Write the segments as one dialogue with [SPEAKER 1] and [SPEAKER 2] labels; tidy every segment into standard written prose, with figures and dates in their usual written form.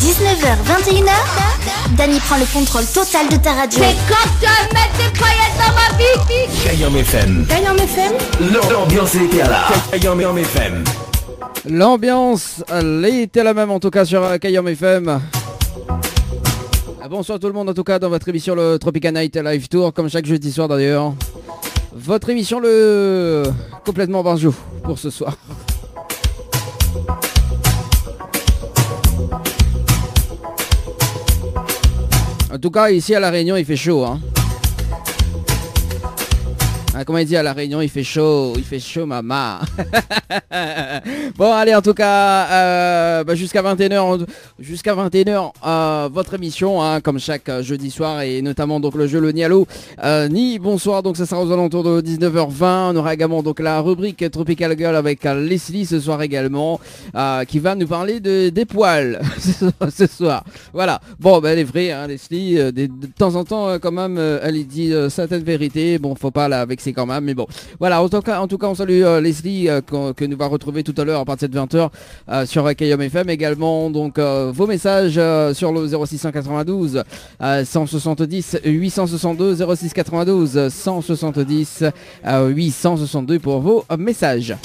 [SPEAKER 1] 19h, 21h, Dany prend le contrôle total de ta radio.
[SPEAKER 2] C'est quand tu vas mettre des paillettes dans ma vie.
[SPEAKER 3] Kayam FM.
[SPEAKER 1] Kayam FM.
[SPEAKER 3] L'ambiance était là. Kayam FM.
[SPEAKER 4] L'ambiance était la même en tout cas sur Kayam FM. Bonsoir tout le monde en tout cas dans votre émission le Tropica Night Live Tour, comme chaque jeudi soir d'ailleurs. Votre émission le complètement banjo pour ce soir. En tout cas ici à La Réunion il fait chaud hein. Comment il dit à La Réunion, il fait chaud maman. Bon allez en tout cas jusqu'à 21h, votre émission hein, comme chaque jeudi soir et notamment donc le jeu le Nialo Ni bonsoir, donc ça sera aux alentours de 19h20. On aura également donc la rubrique Tropical Girl avec Leslie ce soir également qui va nous parler des poils ce soir. Voilà, bon elle est vraie hein, Leslie, de temps en temps quand même elle dit certaines vérités, bon faut pas la vexer quand même, mais bon voilà, en tout cas on salue Leslie que nous va retrouver tout à l'heure à partir de 20h sur Kayam FM. Également donc vos messages sur le 0692 170 862 0692 170 862 pour vos messages.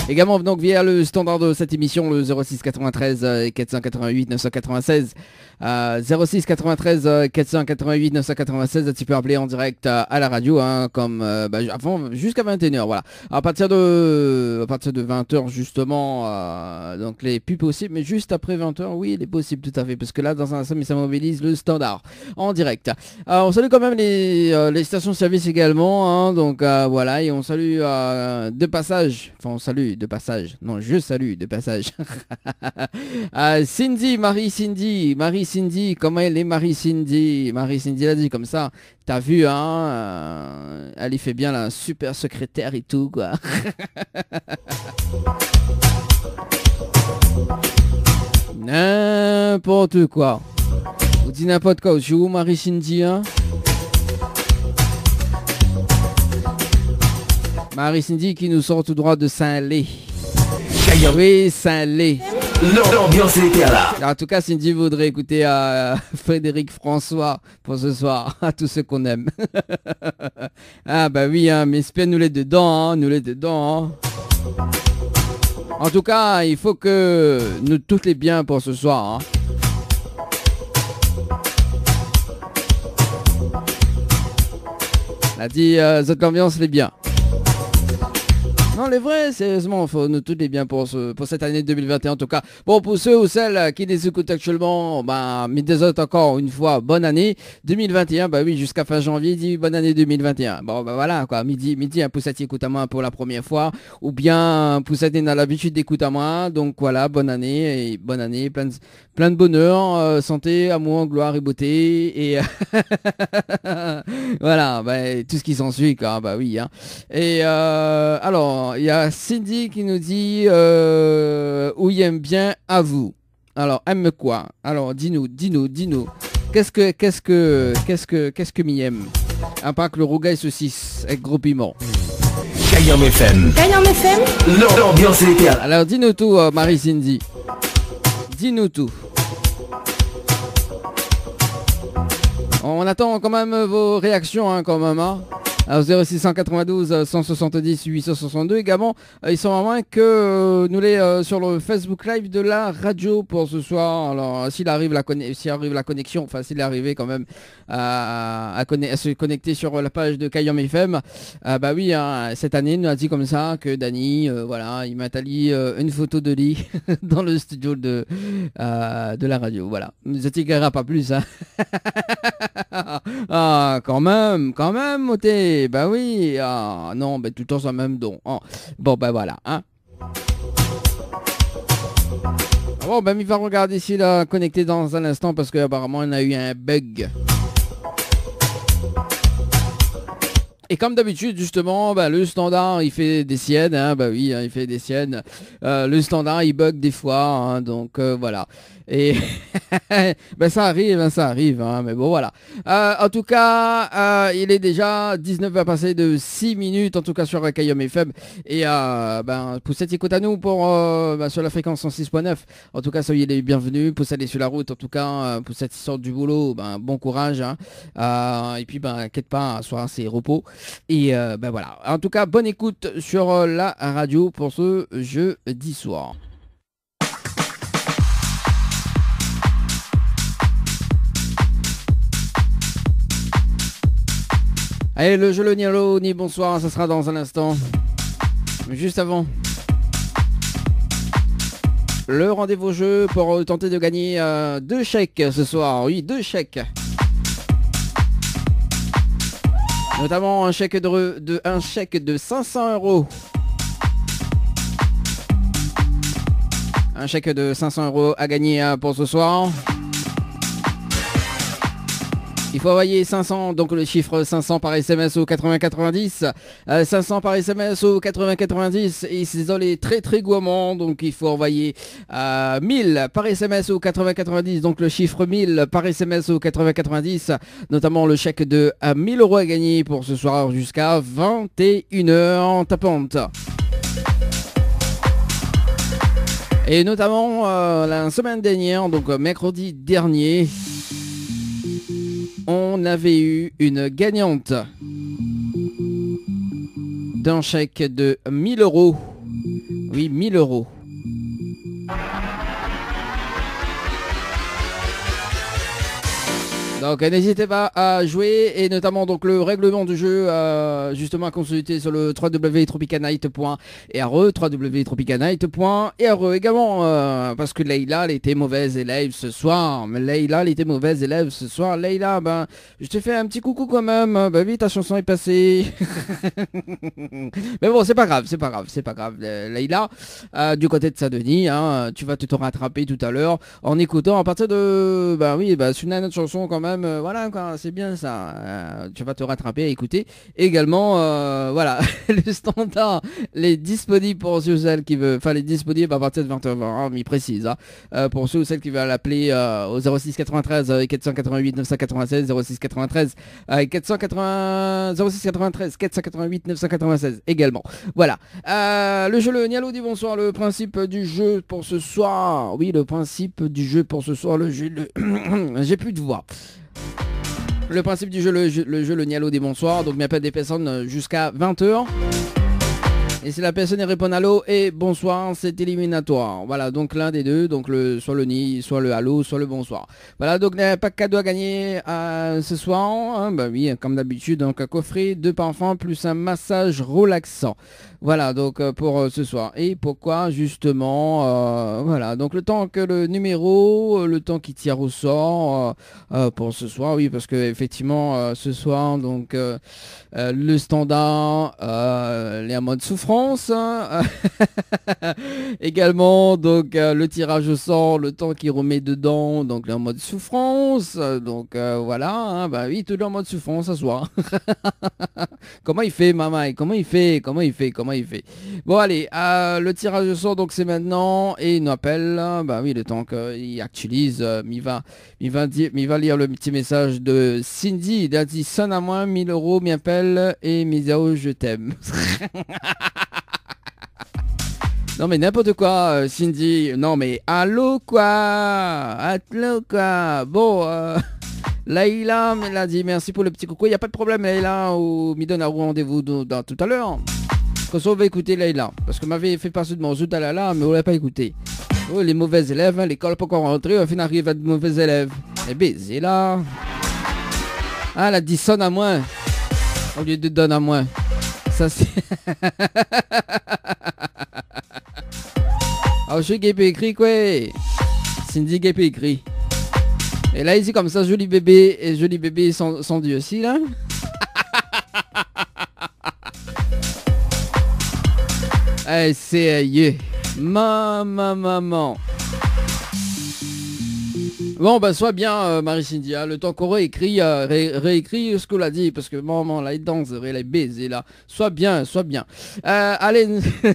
[SPEAKER 4] Également donc via le standard de cette émission le 06 93 488 996 06 93 488 996, tu peux appeler en direct à la radio hein, comme avant jusqu'à 21h voilà. À partir de 20h justement donc les plus possibles, mais juste après 20h oui il est possible tout à fait, parce que là dans un instant ça mobilise le standard en direct. On salue quand même les stations service également hein, donc voilà, et on salue de passage, enfin on salue de passage, non je salue de passage Cindy, Marie Cindy, comment elle est Marie Cindy l'a dit comme ça, t'as vu hein, elle y fait bien la super secrétaire et tout quoi. N'importe quoi, vous dites n'importe quoi, je suis où Marie Cindy hein? Marie Cindy qui nous sort tout droit de Saint-Lé. Oui, Saint-Lé.
[SPEAKER 3] L'ambiance était là.
[SPEAKER 4] En tout cas, Cindy voudrait écouter Frédéric François pour ce soir, à tous ceux qu'on aime. Ah bah oui, hein, mais espère nous les dedans, hein. En tout cas, il faut que nous toutes les bien pour ce soir. Hein. Elle a dit, cette ambiance les bien. Non, les vrais, sérieusement, faut nous tous les bien pour cette année 2021 en tout cas. Bon, pour ceux ou celles qui les écoutent actuellement, mais des autres encore une fois, bonne année 2021, bah oui, jusqu'à fin janvier, dit bonne année 2021. Bon, bah voilà, quoi, midi, un poussatier écoute à moi pour la première fois, ou bien un poussatier n'a l'habitude d'écouter à moi, donc voilà, bonne année, plein de bonheur, santé, amour, gloire et beauté, et voilà, bah, tout ce qui s'ensuit, quoi, bah oui, hein. Et alors, il y a Cindy qui nous dit où il aime bien à vous. Alors, aime quoi? Alors, dis-nous. Qu'est-ce que m'y aime? À part que le rougail saucisse avec gros piment.
[SPEAKER 3] Kayam FM. L'ambiance était là.
[SPEAKER 4] Alors, dis-nous tout, Marie Cindy. Dis-nous tout. On attend quand même vos réactions, hein, quand même, hein. Alors 0692 170 862 également, ils sont à moins que nous les sur le Facebook Live de la radio pour ce soir. Alors s'il arrive la connexion, enfin s'il est arrivé quand même à se connecter sur la page de Kayam FM, bah oui hein, cette année il nous a dit comme ça que Dany voilà, il m'a tali une photo de lit dans le studio de la radio, voilà, ne vous étiquera pas plus hein. Ah quand même Moté. Bah oui, non, bah tout le temps ça même don. Oh. Bon bah voilà, hein. Bon bah il va regarder s'il a connecté dans un instant parce qu'apparemment on a eu un bug. Et comme d'habitude, justement, le standard, il fait des siennes. Hein, oui, hein, il fait des siennes. Le standard, il bug des fois. Hein, donc, voilà. Et ça arrive. Hein, mais bon, voilà. En tout cas, il est déjà 19h passé de 6 minutes, en tout cas sur Kayom FM. Et pour cette écoute à nous, sur la fréquence 106.9. En tout cas, soyez les bienvenus. Pour aller sur la route, en tout cas, pour cette histoire du boulot, bon courage. Hein. Et puis, inquiète pas, soir, c'est repos. Et voilà. En tout cas, bonne écoute sur la radio pour ce jeudi soir. Allez, le jeu le Nialo, ni bonsoir, ça sera dans un instant. Mais juste avant, le rendez-vous jeu pour tenter de gagner 2 chèques ce soir. Oui, 2 chèques. Notamment un chèque de 500 €. Un chèque de 500 € à gagner pour ce soir. Il faut envoyer 500, donc le chiffre 500 par SMS au 8090. 500 par SMS au 8090. Et c'est dans les très très gourmands. Donc il faut envoyer 1000 par SMS au 8090. Donc le chiffre 1000 par SMS au 8090. Notamment le chèque de 1000 € à gagner pour ce soir jusqu'à 21h en tapante. Et notamment la semaine dernière, donc mercredi dernier, on avait eu une gagnante d'un chèque de 1000 €. Oui, 1000 €. Donc n'hésitez pas à jouer et notamment donc le règlement du jeu justement à consulter sur le www.tropicanight.re également parce que Leïla elle était mauvaise élève ce soir. Leïla je te fais un petit coucou quand même. Oui, ta chanson est passée. Mais bon, c'est pas grave. Leïla, du côté de Saint-Denis, hein, tu vas te rattraper tout à l'heure en écoutant à partir de c'est une autre chanson quand même. Voilà quoi, c'est bien ça. Tu vas te rattraper à écouter. Également, voilà, le standard, les disponibles pour ceux ou celles qui veulent, enfin les disponibles à partir de 20h20, hein, m'y précise. Hein, pour ceux ou celles qui veulent l'appeler au 06 93 488 996 06 93 06 93 488 996 également. Voilà. Le jeu le Nialo dit bonsoir. Le principe du jeu pour ce soir. Oui, le principe du jeu pour ce soir. Le jeu. J'ai plus de voix. Le principe du jeu, le jeu le Nialo dit bonsoir. Donc, il m'appelle des personnes jusqu'à 20h. Et si la personne répond allô et bonsoir, c'est éliminatoire. Voilà, donc l'un des deux, donc soit le ni, soit le allô, soit le bonsoir. Voilà, donc il n'y a pas de cadeau à gagner ce soir. Hein, oui, comme d'habitude, donc un coffret, 2 parfums plus un massage relaxant. Voilà, donc pour ce soir. Et pourquoi justement, voilà, donc le temps que le numéro, le temps qui tire au sort pour ce soir, oui, parce que effectivement ce soir, donc le standard, les en mode souffrance. Également donc le tirage au sort, le temps qui remet dedans, donc en mode souffrance. Donc voilà, hein, oui, tout en mode souffrance ce soir. Comment il fait, maman? Comment il fait? Bon allez, le tirage au sort donc c'est maintenant et il nous appelle. Oui, le temps qu'il actualise, il va lire le petit message de Cindy. Il a dit sonne à moi, 1000 €, m'appelle et Misao, je t'aime. Non mais n'importe quoi, Cindy. Non mais allô quoi. Bon, Leïla elle a dit merci pour le petit coucou. Il n'y a pas de problème Leïla, ou me donne un rendez-vous dans tout à l'heure. Comme ça on va écouter Leïla. Parce que m'avait fait passer de mon zout à là, mais on l'a pas écouté. Oh les mauvais élèves, hein, l'école pas encore rentrée, on finit arrive à de mauvais élèves. Eh baiser là. Ah elle a dit sonne à moi. Au lieu de donne à moi. Ça c'est... Ah, je suis gay écrit quoi. Cindy gay écrit. Et là il dit comme ça joli bébé sans Dieu aussi là. Eh c'est maman. Bon, bah, sois bien, Marie-Cindy, hein, le temps qu'on réécrit, réécrit ce qu'on a dit, parce que maman, là, il danse, elle est baisée, là. Sois bien, sois bien. Allez,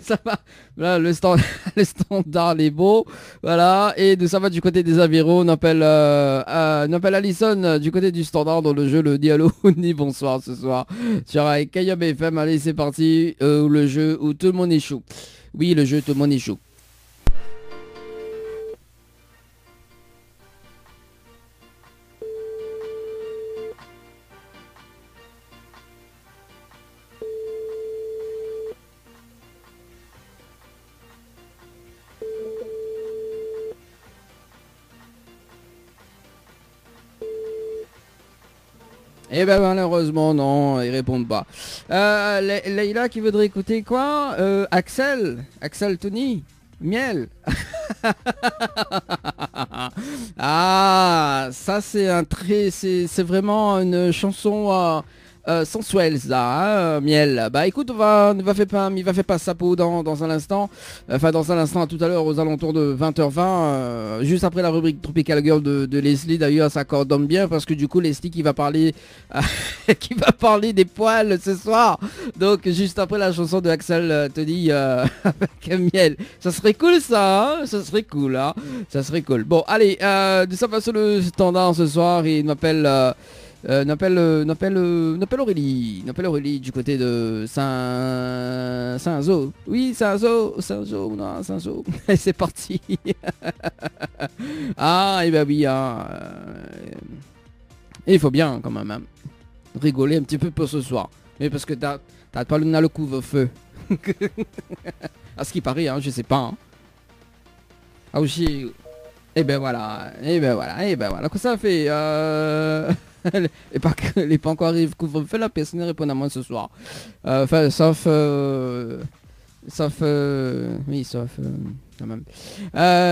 [SPEAKER 4] ça va. Là, le standard, est beau. Voilà. Et ça va du côté des Aviros. On appelle Alison du côté du standard dans le jeu, le Diallo. Ni bonsoir ce soir. Sur Kayab FM. Allez, c'est parti. Le jeu où tout le monde est chaud. Oui, le jeu, tout le monde est chaud. Eh ben malheureusement non, ils répondent pas. Leïla qui voudrait écouter quoi? Axel Tony, Miel. Ah, ça c'est vraiment une chanson sensuelle ça, hein, Miel. Bah écoute, il va faire pas sa peau dans un instant. Enfin dans un instant, à tout à l'heure aux alentours de 20h20, juste après la rubrique Tropical Girl de Leslie. D'ailleurs ça coordonne bien parce que du coup Leslie qui va parler qui va parler des poils ce soir. Donc juste après la chanson de Axel Tony avec Miel. Ça serait cool ça, hein, ça serait cool, hein. Ça serait cool. Bon allez, ça va sur le standard ce soir. Il m'appelle Aurélie du côté de Saint-Zo. Oui, Saint-Zo, non, Saint-Zo. C'est parti. Ah, et bah oui, hein, il faut bien quand même, hein, rigoler un petit peu pour ce soir. Mais parce que t'as pas le couvre-feu. À ce qui paraît, hein, je sais pas. Hein. Ah aussi. Et ben voilà. Quoi ça fait les pas encore arrivé couvre-feu, la personne répond à moi ce soir. Enfin, sauf oui, sauf quand même.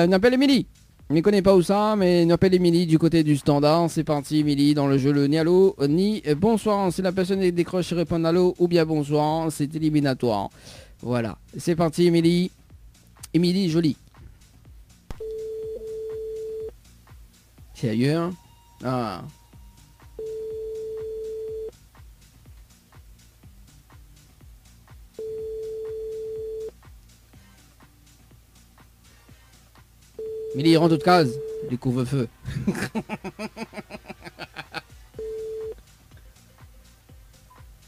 [SPEAKER 4] N'appelle Émilie. Je ne connais pas où ça, mais n'appelle Émilie du côté du standard. C'est parti, Émilie, dans le jeu le ni allô, ni bonsoir. Si la personne décroche et répond allô ou bien bonsoir, c'est éliminatoire. Voilà, c'est parti, Émilie. Émilie, jolie. Sérieux, hein? Ah. Émilie, il rentre de case. Du couvre-feu.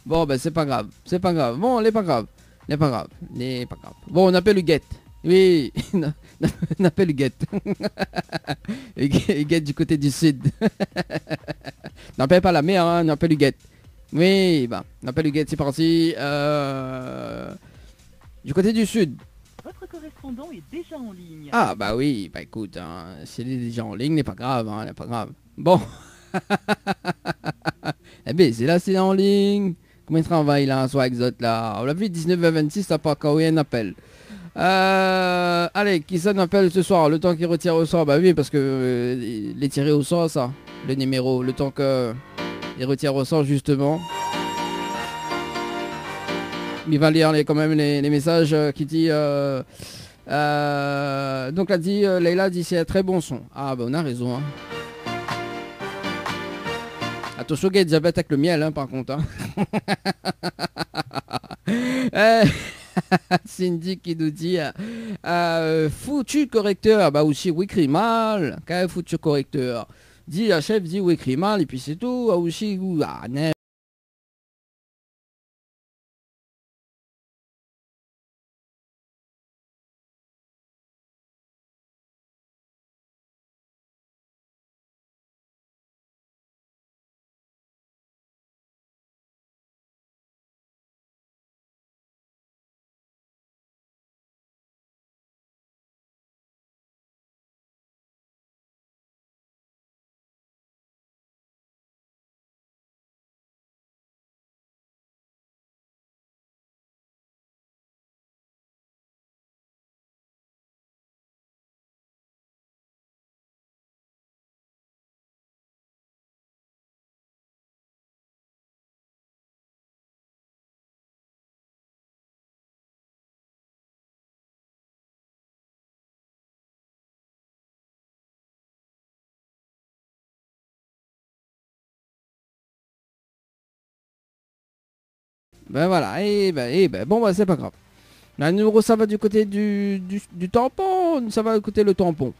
[SPEAKER 4] Bon, ben c'est pas grave. C'est pas grave. Bon, n'est pas grave. N'est pas grave. N'est pas grave. Bon, on appelle Huguette. Oui, on appelle Huguette. Huguette du côté du sud. N'appelle pas la mer, hein, on appelle Huguette. Oui, bah, on appelle Huguette, c'est parti. Du côté du sud.
[SPEAKER 5] Votre correspondant est déjà en ligne.
[SPEAKER 4] Ah bah oui, bah écoute, hein, s'il est déjà en ligne, n'est pas grave, hein, n'est pas grave. Bon. Eh ben, c'est là, c'est en ligne. Combien de travail là, soit exote là. On l'a vu 19h26, ça pas quand un appel. Allez, qui ça n'appelle ce soir? Le temps qu'il retire au sort, bah oui, parce que les tirer au sort, ça, le numéro, le temps que il retire au sort justement. Il va lire quand même les messages qui dit. Donc a dit, Leïla dit c'est un très bon son. Ah bah on a raison. Hein. Attention, gars, diabète avec le miel, hein, par contre. Hein. Cindy qui nous dit foutu correcteur. Bah aussi, oui, écrit mal. Quel foutu correcteur? Dit la chef, dit oui, écrit mal, et puis c'est tout. Ah, aussi, ah, Ben voilà, bon bah c'est pas grave. La numéro ça va du côté du tampon, ça va du côté le tampon.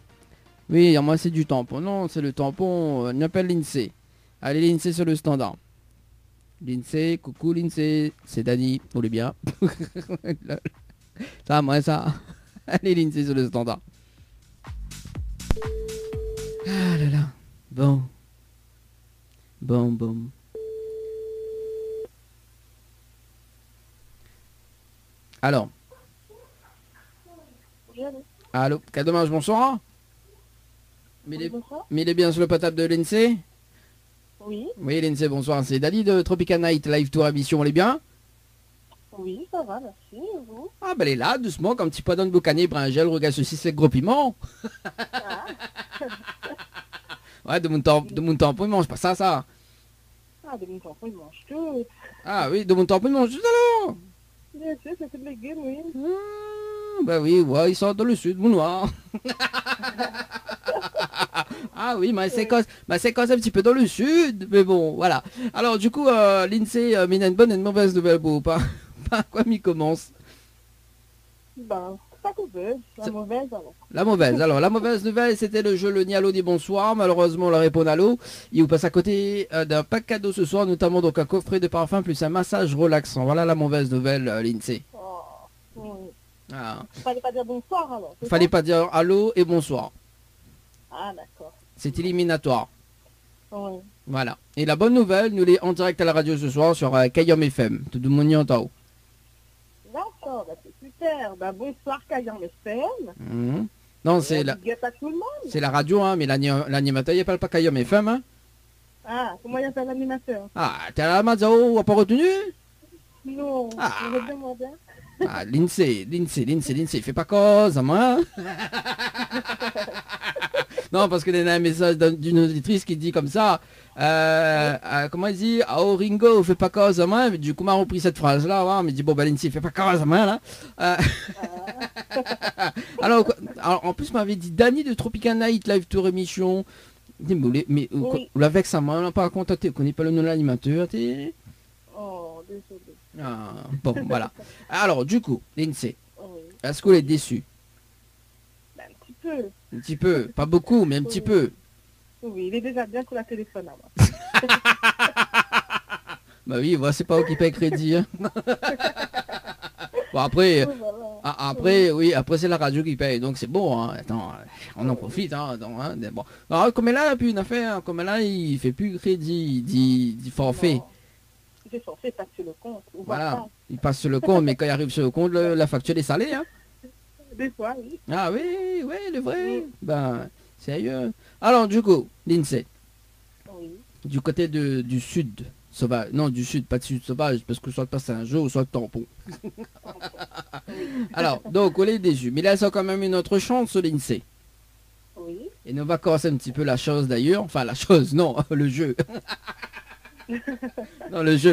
[SPEAKER 4] Oui, moi c'est du tampon. Non, c'est le tampon, on appelle l'INSEE. Allez l'INSEE sur le standard. L'INSEE, coucou l'INSEE, c'est Dani, vous voulez bien. Ça, moi ça. Allez l'INSEE sur le standard. Ah là là. Bon. Alors. Allô, quel dommage, bonsoir. Mais il est bien sur le potable de l'INSEE?
[SPEAKER 6] Oui.
[SPEAKER 4] Oui, l'INSEE, bonsoir. C'est Dali de Tropical Night Live Tour Émission, on est bien?
[SPEAKER 6] Oui, ça va, merci. Et vous?
[SPEAKER 4] Ah, ben elle est là, doucement, comme petit poisson de boucané, bringel, regarde ceci, c'est gros piment.
[SPEAKER 6] Ah.
[SPEAKER 4] Ouais, de mon temps, il mange pas ça.
[SPEAKER 6] Ah, de mon temps, il mange tout.
[SPEAKER 4] Ah oui, de mon temps, il mange tout alors.
[SPEAKER 6] Bien sûr, c'est tout légumes, oui.
[SPEAKER 4] Bah oui, ouais, ils sont dans le sud, mon noir. Ah oui, mais c'est quand un petit peu dans le sud, mais bon, voilà. Alors du coup, l'INSEE, il a une bonne et une mauvaise nouvelle pour pas. Par quoi m'y commence?
[SPEAKER 6] Ben, pas mauvaise, la mauvaise alors.
[SPEAKER 4] La mauvaise. Alors la mauvaise nouvelle, c'était le jeu Le Nialo dit bonsoir. Malheureusement, on leur répond Nalo. Il vous passe à côté d'un pack cadeau ce soir, notamment donc un coffret de parfum plus un massage relaxant. Voilà la mauvaise nouvelle, l'INSEE.
[SPEAKER 6] Oh, oui.
[SPEAKER 4] Ah.
[SPEAKER 6] Fallait pas dire bonsoir alors.
[SPEAKER 4] Fallait pas dire allô et bonsoir.
[SPEAKER 6] Ah d'accord.
[SPEAKER 4] C'est éliminatoire.
[SPEAKER 6] Oui.
[SPEAKER 4] Voilà. Et la bonne nouvelle, nous l'est en direct à la radio ce soir sur Kayom FM. Tout le monde y entend.
[SPEAKER 6] D'accord, bah c'est super. Bah bonsoir Kayom FM.
[SPEAKER 4] Non, c'est la... c'est la radio, hein, mais l'animateur, il parle pas Kayom FM. Hein.
[SPEAKER 6] Ah, comment il appelle l'animateur?
[SPEAKER 4] Ah, t'es à la Mazao, on a pas retenu?
[SPEAKER 6] Non,
[SPEAKER 4] ah.
[SPEAKER 6] Je vais demander.
[SPEAKER 4] Ah, l'INSEE, fais pas cause, moi. Non, parce que il y a un message d'une auditrice qui dit comme ça, comment il dit, oh Ringo, fais pas cause, moi. Du coup, m'a repris cette phrase-là, ouais, mais dit, bon, bah l'INSEE, fais pas cause, moi, là. Alors, en plus, m'avait dit Dani de Tropical Night Live Tour Émission. Mais oui. Avec ça, moi, on n'a pas contacté, on connaît pas le nom de l'animateur, t'es...
[SPEAKER 6] Oh, désolé.
[SPEAKER 4] Ah, bon, voilà. Alors, du coup, l'INSEE,
[SPEAKER 6] Oui.
[SPEAKER 4] est-ce qu'on est déçu?
[SPEAKER 6] Ben, un petit peu.
[SPEAKER 4] Un petit peu, pas beaucoup, mais un petit peu.
[SPEAKER 6] Oui, il est déjà bien sur la téléphone avant.
[SPEAKER 4] Bah oui, voilà, c'est pas eux qui paient crédit. Hein. Bon, après, après c'est la radio qui paye, donc c'est bon. Hein. Attends, on en profite. Hein, attends, hein, bon. Alors, comme là, il n'a plus une affaire, comme là, il fait plus crédit, il dit forfait.
[SPEAKER 6] Non. C'est forfait, passe sur le compte.
[SPEAKER 4] Voilà, il passe sur le compte, mais quand il arrive sur le compte, la facture est salée. Hein.
[SPEAKER 6] Des fois, oui.
[SPEAKER 4] Ah oui, le vrai. Ben, sérieux. Alors, du coup, l'INSEE, du côté du sud sauvage, non, du sud, pas de sud sauvage, parce que soit le passe un jeu ou soit le tampon. Alors, donc, on est déçu. Mais là, c'est quand même une autre chance, l'INSEE.
[SPEAKER 6] Oui.
[SPEAKER 4] Et nous va commencer un petit peu la chose d'ailleurs. Enfin, la chose, non, le jeu. Non, le jeu,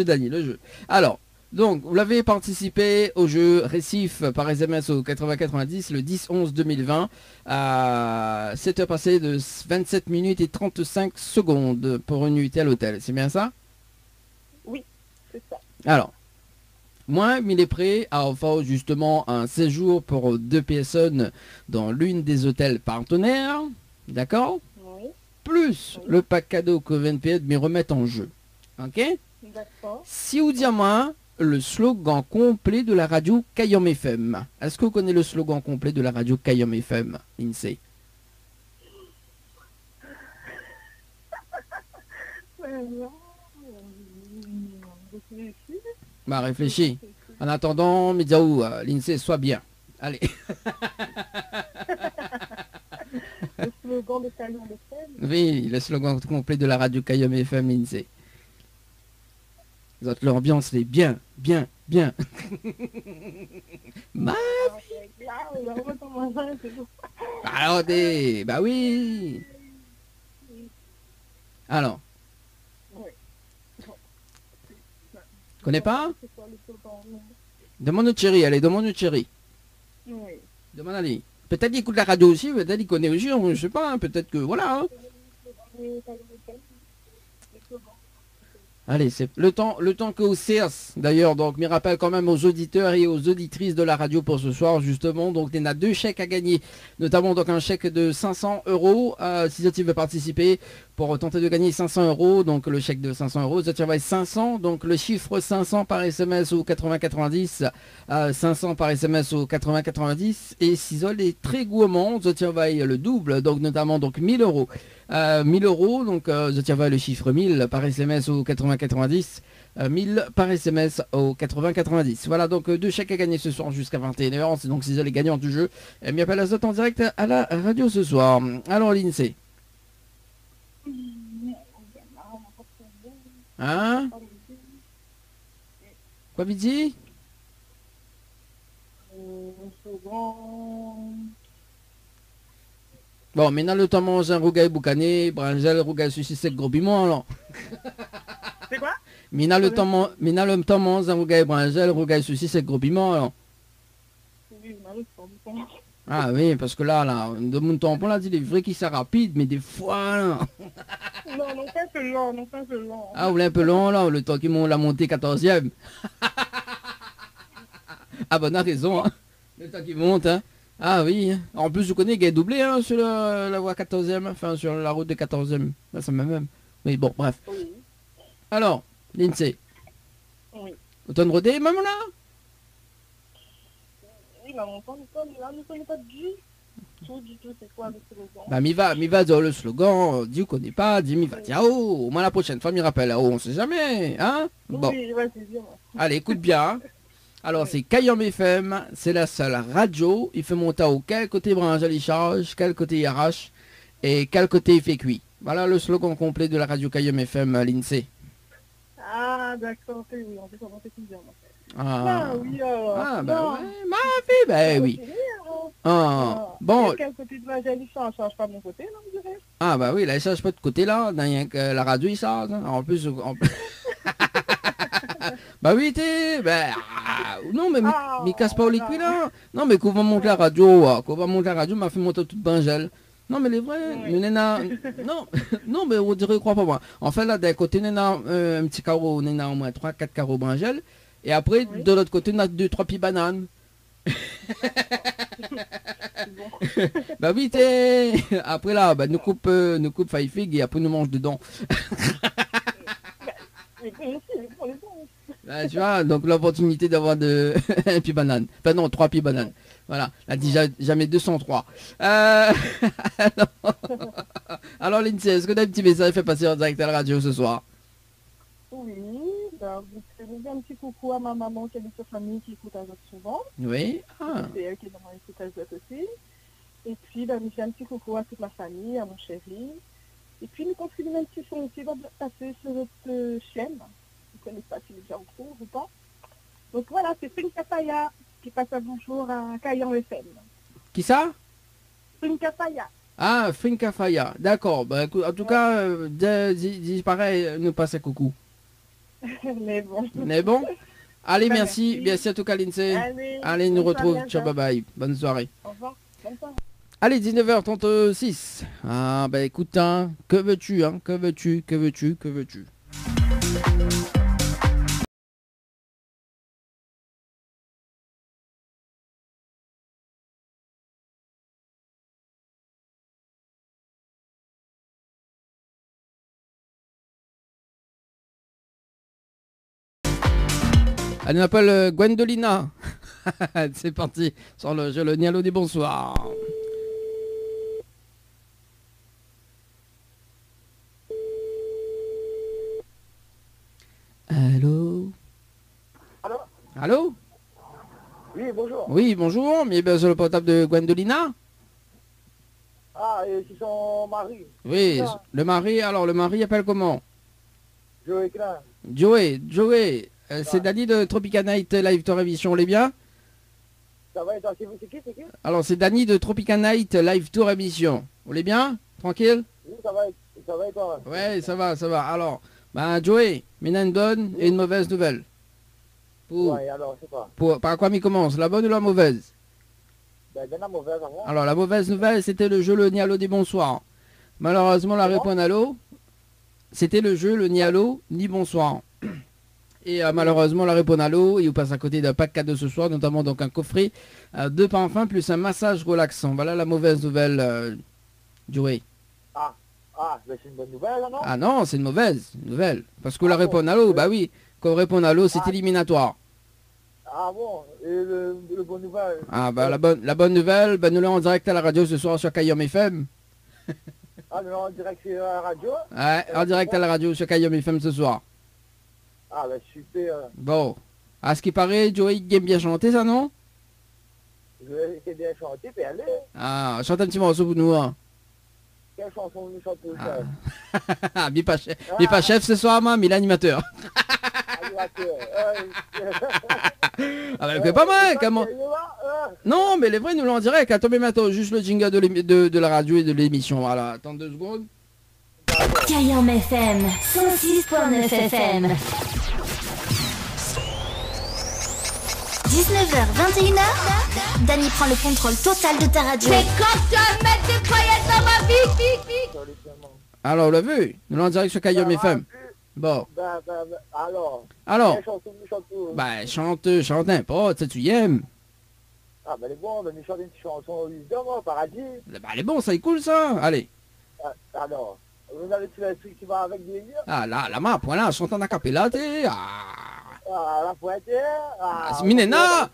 [SPEAKER 4] Dani, le jeu. Alors, donc, vous l'avez participé au jeu Récif par SMS au 8090 le 10-11-2020 à 7h passées de 27 minutes et 35 secondes pour une nuitée à l'hôtel. C'est bien ça?
[SPEAKER 6] Oui, c'est ça.
[SPEAKER 4] Alors, moi, il est prêt à offrir justement un séjour pour 2 personnes dans l'une des hôtels partenaires. D'accord?
[SPEAKER 6] Oui.
[SPEAKER 4] Plus le pack cadeau que VNPD me remettent en jeu. Ok?
[SPEAKER 6] D'accord.
[SPEAKER 4] Si vous dites moi le slogan complet de la radio Kayom FM. Est-ce que vous connaissez le slogan complet de la radio Kayom FM, l'INSEE? Bah réfléchis. En attendant, Midiaou, l'INSEE soit bien. Allez.
[SPEAKER 6] Le slogan de Kayom FM.
[SPEAKER 4] Oui, le slogan complet de la radio Kayom FM, l'INSEE. L'ambiance est bien. Ma alors, bah oui. Alors. Connais pas? Demande au Thierry, allez, demande au Thierry.
[SPEAKER 6] Oui.
[SPEAKER 4] Demande à lui. Peut-être qu'il écoute la radio aussi, peut-être qu'il connaît aussi, je sais pas, hein, peut-être que voilà. Hein. Allez, c'est le temps que au CERS, d'ailleurs, donc, me rappelle quand même aux auditeurs et aux auditrices de la radio pour ce soir, justement, donc, il y en a 2 chèques à gagner, notamment, donc, un chèque de 500 euros, si tu veux participer, pour tenter de gagner 500 euros, donc, le chèque de 500 euros, ça travaille 500, donc, le chiffre 500 par SMS au 80-90, 500 par SMS au 80-90, et Sisol est très gourmand, ça travaille le double, donc, notamment, donc, 1000 euros. 1000 euros, donc je tiens le chiffre 1000 par SMS au 80-90, 1000 par SMS au 80-90. Voilà, donc 2 chèques à gagner ce soir jusqu'à 21h, c'est donc les gagnants du jeu. Et m'y appelle à en direct à la radio ce soir. Alors l'INSEE. Hein? Quoi vite dit? Bon, maintenant le temps mange un rougail boucané, brangel, rougail sushi sec gros piment alors.
[SPEAKER 6] C'est quoi?
[SPEAKER 4] Maintenant le temps mange un rougail brangel, rougail sushi sec gros piment alors.
[SPEAKER 6] Oui, on a
[SPEAKER 4] Ah oui, parce que là, de mon temps, on l'a dit, les vrais qui sont rapides, mais des fois là.
[SPEAKER 6] Non, non, pas ce genre, non, pas ce genre.
[SPEAKER 4] Ah, vous l'avez un peu long là, le temps qu'ils m'ont la montée 14e. Ah bah on a raison, hein. Le temps qu'ils montent, hein. Ah oui, en plus je connais qu'il y a doublé hein, sur la voie 14e, enfin sur la route de 14e. Là, ça même. Mais bon, bref.
[SPEAKER 6] Oui.
[SPEAKER 4] Alors, l'INSEE.
[SPEAKER 6] Oui.
[SPEAKER 4] Automne rodé, même là?
[SPEAKER 6] Oui, mais mon temps, là, ne connaît pas du tout, c'est quoi le slogan?
[SPEAKER 4] Bah, mi va dans le slogan, dis, on connaît pas, dis, mi va, tiens, oh, au moins la prochaine fois, mi rappelle, oh, on sait jamais, hein? Bon.
[SPEAKER 6] Oui, ouais, c'est bien.
[SPEAKER 4] Allez, écoute bien. Hein. Alors, c'est Kayam FM, c'est la seule radio. Il fait monter au quel côté Brangel il charge, quel côté il arrache et quel côté il fait cuit. Voilà le slogan complet de la radio Kayam FM à l'INSEE.
[SPEAKER 6] Ah, d'accord, oui, on peut commencer tout bien.
[SPEAKER 4] Ah,
[SPEAKER 6] oui,
[SPEAKER 4] ah bah ouais, ma fille, ben oui. Ah, bon.
[SPEAKER 6] Quel côté de Brangel il change pas mon côté, non, je dirais.
[SPEAKER 4] Ah bah oui, là il change pas de côté là, dans la radio il change. Hein. En plus... Bah oui, non, mais mi casse pas au liquide là. Non, mais qu'on va monter la radio, m'a fait monter toute Brangel. Non, mais les vrais,
[SPEAKER 6] Oui.
[SPEAKER 4] nous n'ena, non, mais on dirait, crois pas moi. En fait, là, d'un côté, n'ena un petit carreau, on a au moins 3-4 carreaux Brangel. Et après,
[SPEAKER 6] Oui.
[SPEAKER 4] de l'autre côté, on a 2-3 petits bananes. Bah oui, après là, bah, nous coupe faille figue et après nous mange dedans.
[SPEAKER 6] Mais aussi, pour les bons.
[SPEAKER 4] Là, tu vois, donc l'opportunité d'avoir un pied banane. Enfin non, 3 pieds bananes. Voilà, là dit jamais 203. Alors l'INSEE, est-ce que tu as un petit message fait passer en direct à la radio ce soir?
[SPEAKER 6] Oui, ben, je fais un petit coucou à ma maman qui habite sur famille qui écoute Azote souvent.
[SPEAKER 4] Oui. Ah.
[SPEAKER 6] C'est elle qui est dans mon écoute Azote aussi. Et puis, ben, je fais un petit coucou à toute ma famille, à mon chéri. Et puis, nous construisons un petit son aussi, va passer sur notre chaîne. Je ne connais pas s'il est déjà en cours ou pas. Donc voilà, c'est Finka Faya qui passe un bonjour à Kayam FM.
[SPEAKER 4] Qui ça?
[SPEAKER 6] Finka Faya.
[SPEAKER 4] Ah, Finka Faya. D'accord. Bah, écoute, en tout cas, dis pareil, nous passe un coucou.
[SPEAKER 6] Mais bon.
[SPEAKER 4] Mais bon. Allez,
[SPEAKER 6] Bah,
[SPEAKER 4] merci. Merci en tout cas, l'INSEE.
[SPEAKER 6] Allez,
[SPEAKER 4] nous
[SPEAKER 6] bonne
[SPEAKER 4] retrouve.
[SPEAKER 6] soirée,
[SPEAKER 4] Ciao, bye bye. Bonne soirée.
[SPEAKER 6] Au revoir. Bonne soirée.
[SPEAKER 4] Allez, 19h36. Ah, bah écoute, hein, que veux-tu, hein, que veux-tu. Elle m'appelle Gwendolina. C'est parti sur le jeu, le Nialo des bonsoir. Allô?
[SPEAKER 6] Allô?
[SPEAKER 4] Allô?
[SPEAKER 6] Oui, bonjour.
[SPEAKER 4] Oui, bonjour, mais bien sur le portable de Gwendolina?
[SPEAKER 6] Ah, et c'est son mari.
[SPEAKER 4] Oui, le mari, alors le mari appelle comment?
[SPEAKER 6] Joey Klein.
[SPEAKER 4] Joey, c'est Dani de Tropica Night Live Tour Émission, les bien?
[SPEAKER 6] Ça va être c'est qui?
[SPEAKER 4] Alors c'est Dani de Tropica Night Live Tour Émission, vous les bien? Tranquille?
[SPEAKER 6] Oui, ça va être
[SPEAKER 4] Ouais, ça va. Alors, bah Joey, maintenant une bonne et une mauvaise nouvelle.
[SPEAKER 6] Ouais, alors, je sais pas.
[SPEAKER 4] Par quoi m'y commence, la bonne ou la mauvaise?
[SPEAKER 6] Ben, la mauvaise avant.
[SPEAKER 4] Alors la mauvaise nouvelle, c'était le jeu le Nialo des bonsoirs. Malheureusement, la
[SPEAKER 6] Comment?
[SPEAKER 4] réponse à l'eau, c'était le jeu, le ni allô, ni bonsoir. Et malheureusement, la réponse allô, il vous passe à côté d'un pack cadeau ce soir, notamment donc un coffret de parfum plus un massage relaxant. Voilà la mauvaise nouvelle, Joey.
[SPEAKER 7] Ben c'est une bonne nouvelle, non?
[SPEAKER 4] Ah non, c'est une mauvaise nouvelle. Parce que la réponse allô, bah oui, quand on répond allô, c'est éliminatoire.
[SPEAKER 7] Ah bon, et le bonne nouvelle?
[SPEAKER 4] Ah bah la bonne nouvelle, bah nous l'avons en direct à la radio ce soir sur Kayom FM.
[SPEAKER 7] Ah, mais en direct sur la radio?
[SPEAKER 4] Ouais, en direct à la radio sur Kayom FM ce soir.
[SPEAKER 7] Ah, ben super.
[SPEAKER 4] Bon, à ce qui paraît, Joey il aime bien chanter ça, non?
[SPEAKER 7] Je vais essayer de chanter, puis aller.
[SPEAKER 4] Ah, chante un petit morceau pour nous, hein.
[SPEAKER 7] Quelle chanson nous chante tout ça?
[SPEAKER 4] Ah, mais pas chef ce soir, moi, mais l'animateur. Ah bah, c'est pas mal, comment? Non, mais les vrais, nous l'ont en direct. Attends, mais maintenant, juste le jingle de la radio et de l'émission. Voilà, attends 2 secondes.
[SPEAKER 1] Kayam FM 106.9 FM. 19h, 21h, Dany prend le contrôle total de ta radio.
[SPEAKER 2] C'est quand tu vas mettre des paillettes dans ma vie.
[SPEAKER 4] Alors, on l'a vu, nous l'ont en direct sur Kayam FM. Bon. Alors.
[SPEAKER 7] Quelle chanson nous chante tout?
[SPEAKER 4] Bah, chante n'importe, tu y aimes.
[SPEAKER 7] Ah, ben elle est bonne, nous chante une chanson évidemment, Paradis.
[SPEAKER 4] Bah, elle est bon, ça est cool, ça. Allez.
[SPEAKER 7] Alors, vous avez-tu un truc qui va avec des livres?
[SPEAKER 4] Ah, là, ma, point là, chante en acapella, t'es.
[SPEAKER 7] La pointe,
[SPEAKER 4] c'est Minena.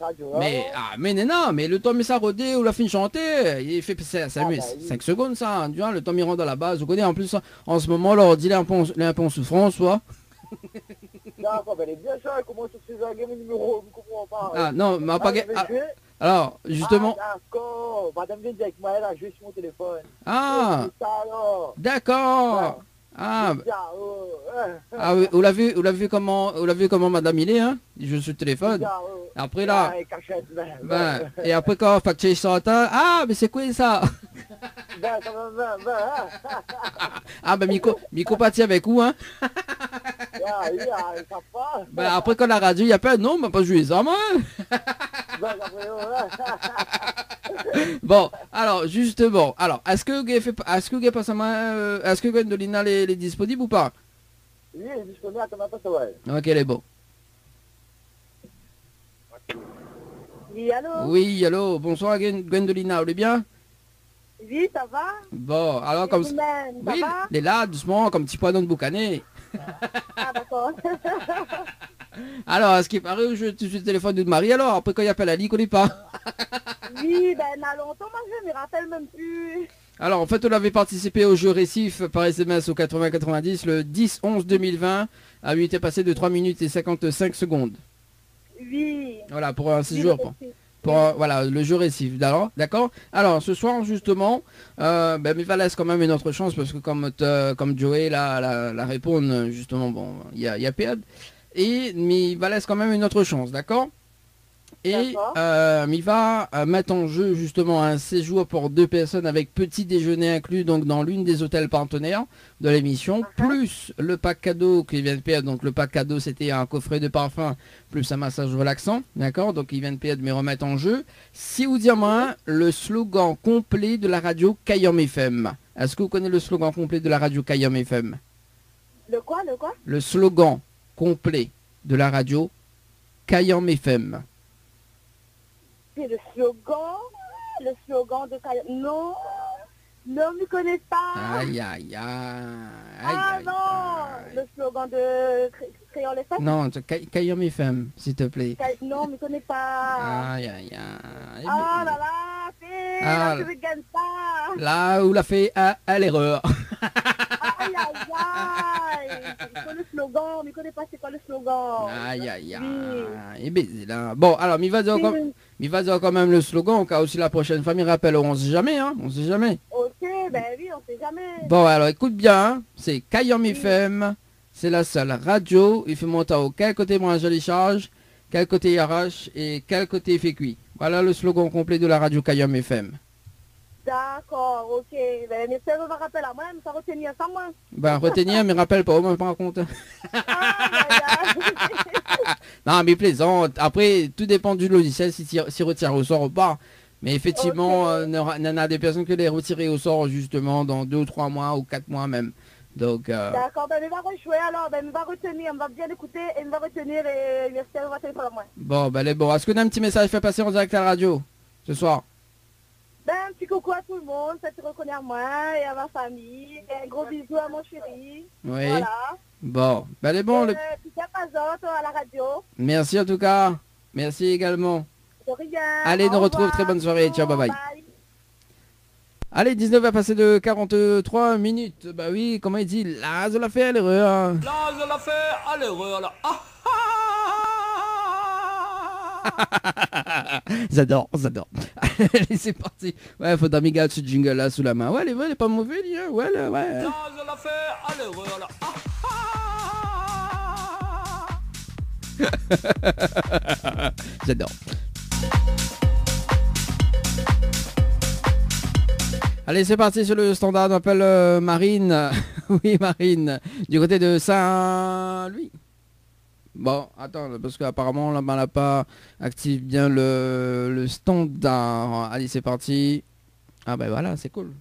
[SPEAKER 4] Mais Nena, mais le temps il s'est rodé ou la fin de chanter, il fait 5 secondes ça, tu vois, le temps il rentre dans la base, vous connaissez en plus en ce moment là on dit les un peu en souffrance, soit.
[SPEAKER 7] D'accord, elle est bien ça, comment sur ces game numéro, vous comprenez pas.
[SPEAKER 4] Ah non, mais pas alors, justement.
[SPEAKER 7] Ah d'accord, madame vient avec moi, elle a joué sur mon téléphone.
[SPEAKER 4] Ah, d'accord. Ah, oui, vous l'avez vu comment madame il est, hein? Il joue sur le téléphone. Après là, et après quand facture sort, ah, mais c'est quoi ça? Ah, ben Miko parti avec vous, hein? Ben après quand la radio, il y a pas, non, mais pas joué ça, moi. Bon, alors justement, est-ce que Gwendolina est disponible ou pas?
[SPEAKER 7] Oui, elle est disponible, attends, ça va.
[SPEAKER 4] Ok, elle est bon.
[SPEAKER 6] Oui, allô?
[SPEAKER 4] Oui, allô, bonsoir Gwendolina, vous allez bien?
[SPEAKER 6] Oui, ça va?
[SPEAKER 4] Bon, alors comme ça. Oui, elle est là, doucement, comme petit poisson de boucané.
[SPEAKER 6] Ah, d'accord.
[SPEAKER 4] Alors, à ce qui paraît, je suis le téléphone de Marie, alors, après quand il appelle Ali, il connaît pas.
[SPEAKER 6] Oui, ben, il y a longtemps, moi, je me rappelle même plus.
[SPEAKER 4] Alors, en fait, on avait participé au jeu récif par SMS au 80-90 le 10-11-2020. À 8 est passé de 3 minutes et 55 secondes.
[SPEAKER 6] Oui.
[SPEAKER 4] Voilà, pour un séjour. Voilà, le jeu récif. D'accord. Alors, ce soir, justement, il va laisser quand même une autre chance parce que comme Joey la répond, justement, bon, il y a période. Mais il va laisser quand même une autre chance, d'accord? Et il va mettre en jeu justement un séjour pour 2 personnes avec petit déjeuner inclus donc dans l'une des hôtels partenaires de l'émission, plus le pack cadeau qu'il vient de perdre. Donc le pack cadeau c'était un coffret de parfum plus un massage relaxant, d'accord? Donc il vient de perdre mais remettre en jeu. Si vous dites moi le slogan complet de la radio Kayam FM. Est-ce que vous connaissez le slogan complet de la radio Kayam FM?
[SPEAKER 6] Le quoi?
[SPEAKER 4] Le slogan complet de la radio Kayam FM.
[SPEAKER 6] C'est le slogan de Kayam. Non, je ne connais pas.
[SPEAKER 4] Aïe, aïe, aïe.
[SPEAKER 6] Ah non, le slogan de Créole FM.
[SPEAKER 4] Non, Kayam FM, s'il te plaît.
[SPEAKER 6] Non, je ne connais pas.
[SPEAKER 4] Aïe, aïe, aïe.
[SPEAKER 6] Oh là là, je ne gagne pas.
[SPEAKER 4] Là où l'a fait à l'erreur.
[SPEAKER 6] Aïe, aïe, aïe. C'est quoi le slogan? Je ne connais pas c'est quoi le slogan.
[SPEAKER 4] Aïe, aïe, aïe. Et bien, là. Bon, alors, il va dire quand même le slogan, au cas où si la prochaine fois, il rappelle, on sait jamais, hein. On sait jamais.
[SPEAKER 6] Ok, ben oui, on sait jamais.
[SPEAKER 4] Bon, alors, écoute bien, hein. C'est Kayam FM. C'est la seule radio. Il fait monter au quel côté moi je les charge, quel côté il arrache et quel côté il fait cuit. Voilà le slogan complet de la radio Kayam FM.
[SPEAKER 6] D'accord, ok. Ben, mais ça me rappelle à moi, mais ça retenir ça moi.
[SPEAKER 4] Ben, retenir, mais rappelle pas, moi, pas compte. Non, mais plaisante. Après, tout dépend du logiciel, si retire au sort ou pas. Mais effectivement, il y en a des personnes qui les retirent au sort justement dans 2 ou 3 mois ou 4 mois même. Donc,
[SPEAKER 6] D'accord, ben, il va rejouer alors, ben, il va retenir, on va bien écouter et il va retenir et il va téléphoner à moi.
[SPEAKER 4] bon, ben, bon. Est-ce qu'on a un petit message fait passer en direct à la radio ce soir?
[SPEAKER 6] Ben, un petit coucou à tout le monde, ça te reconnaît à moi et à ma famille. Et un gros bisou à mon chéri.
[SPEAKER 4] Oui.
[SPEAKER 6] Voilà.
[SPEAKER 4] Bon, ben, bon.
[SPEAKER 6] Puis à à la radio.
[SPEAKER 4] Merci en tout cas. Merci également.
[SPEAKER 6] De rien.
[SPEAKER 4] Allez,
[SPEAKER 6] Au
[SPEAKER 4] nous retrouve.
[SPEAKER 6] revoir.
[SPEAKER 4] Très bonne soirée. Ciao, bye bye. Allez, 19 va passer de 43 minutes. Bah oui, comment il dit, là, je la fait à l'erreur.
[SPEAKER 3] Là, je la fais à l'erreur, là. Ah,
[SPEAKER 4] J'adore. Allez, c'est parti. Ouais, faut d'amiga ce jingle là sous la main. Ouais, elle est pas mauvais, lui, hein. Ouais, là, ouais.
[SPEAKER 3] là, je la fais à l'erreur, là. Ah,
[SPEAKER 4] J'adore. Allez, c'est parti sur le standard. On appelle Marine. Oui, Marine. Du côté de Saint-Louis. Bon, attends, parce qu'apparemment, là, on n'a pas activé bien le standard. Allez, c'est parti. Ah ben voilà, c'est cool.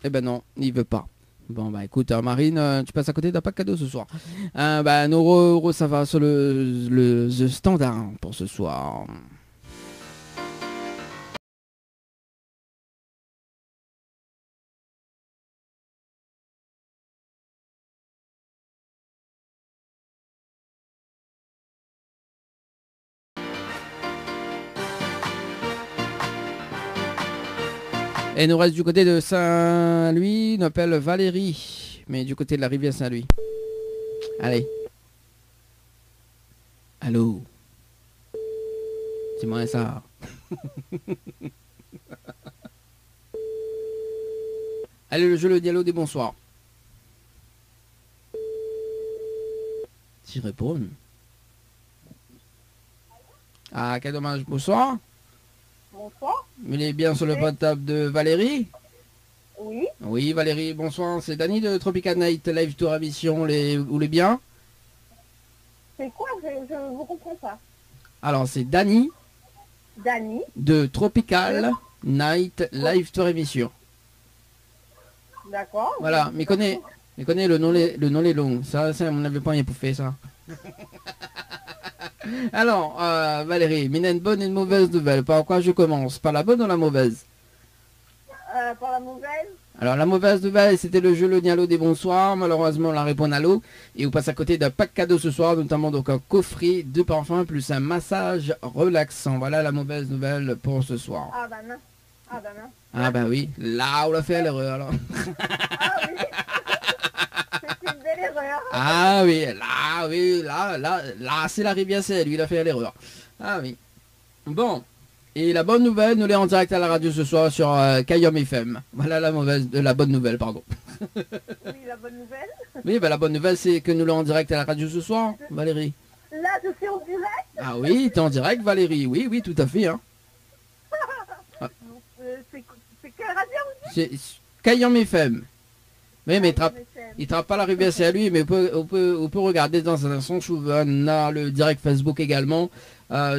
[SPEAKER 4] Eh ben non, il veut pas. Bon, bah écoute, Marine, tu passes à côté d'un pack cadeau ce soir. Bah, nous, ça va sur le standard pour ce soir. Et nous reste du côté de Saint-Louis, on appelle Valérie, mais du côté de la rivière Saint-Louis. Allez. Allô. C'est moi ça. Allez, le jeu, le dialogue des bonsoirs. S'il répond. Ah, quel dommage. Bonsoir.
[SPEAKER 6] Bonsoir.
[SPEAKER 4] Il est bien sur le portable de Valérie.
[SPEAKER 6] Oui.
[SPEAKER 4] Oui, Valérie, bonsoir. C'est Dany de Tropical Night Live Tour à Mission. Vous les bien?
[SPEAKER 6] C'est quoi? Je vous comprends pas.
[SPEAKER 4] Alors, c'est Dany
[SPEAKER 6] Dany.
[SPEAKER 4] de Tropical Night Live Tour Émission.
[SPEAKER 6] D'accord.
[SPEAKER 4] Voilà, mais connais le nom les longs. Ça, on n'avait pas rien pour faire ça. Alors, Valérie, mais il y a une bonne et une mauvaise nouvelle. Par quoi je commence? Par la bonne ou la mauvaise?
[SPEAKER 6] Par la nouvelle.
[SPEAKER 4] Alors, la mauvaise nouvelle, c'était le jeu Le Nialo des bonsoirs. Malheureusement, on la répond à l'eau. Et vous passez à côté d'un pack cadeau ce soir, notamment donc un coffret de parfums plus un massage relaxant. Voilà la mauvaise nouvelle pour ce soir.
[SPEAKER 6] Ah bah non. Ah bah non.
[SPEAKER 4] Ah bah oui, là on l'a fait à l'erreur alors.
[SPEAKER 6] Ah oui. C'est une belle erreur.
[SPEAKER 4] Ah oui, là c'est la rivière, c'est lui, il a fait à l'erreur. Ah oui. Bon. Et la bonne nouvelle, nous l'est en direct à la radio ce soir sur Kayom FM. Voilà la bonne nouvelle, pardon.
[SPEAKER 6] Oui, la bonne nouvelle.
[SPEAKER 4] Oui, bah la bonne nouvelle c'est que nous l'est en direct à la radio ce soir, Valérie.
[SPEAKER 6] Là, je suis en direct.
[SPEAKER 4] Ah oui, t'es en direct, Valérie. Oui, tout à fait. Hein.
[SPEAKER 6] C'est quelle radio?
[SPEAKER 4] C'est Kayom FM. Oui, mais il trappe pas la rivière, c'est à lui, mais on peut regarder dans un instant. On a le direct Facebook également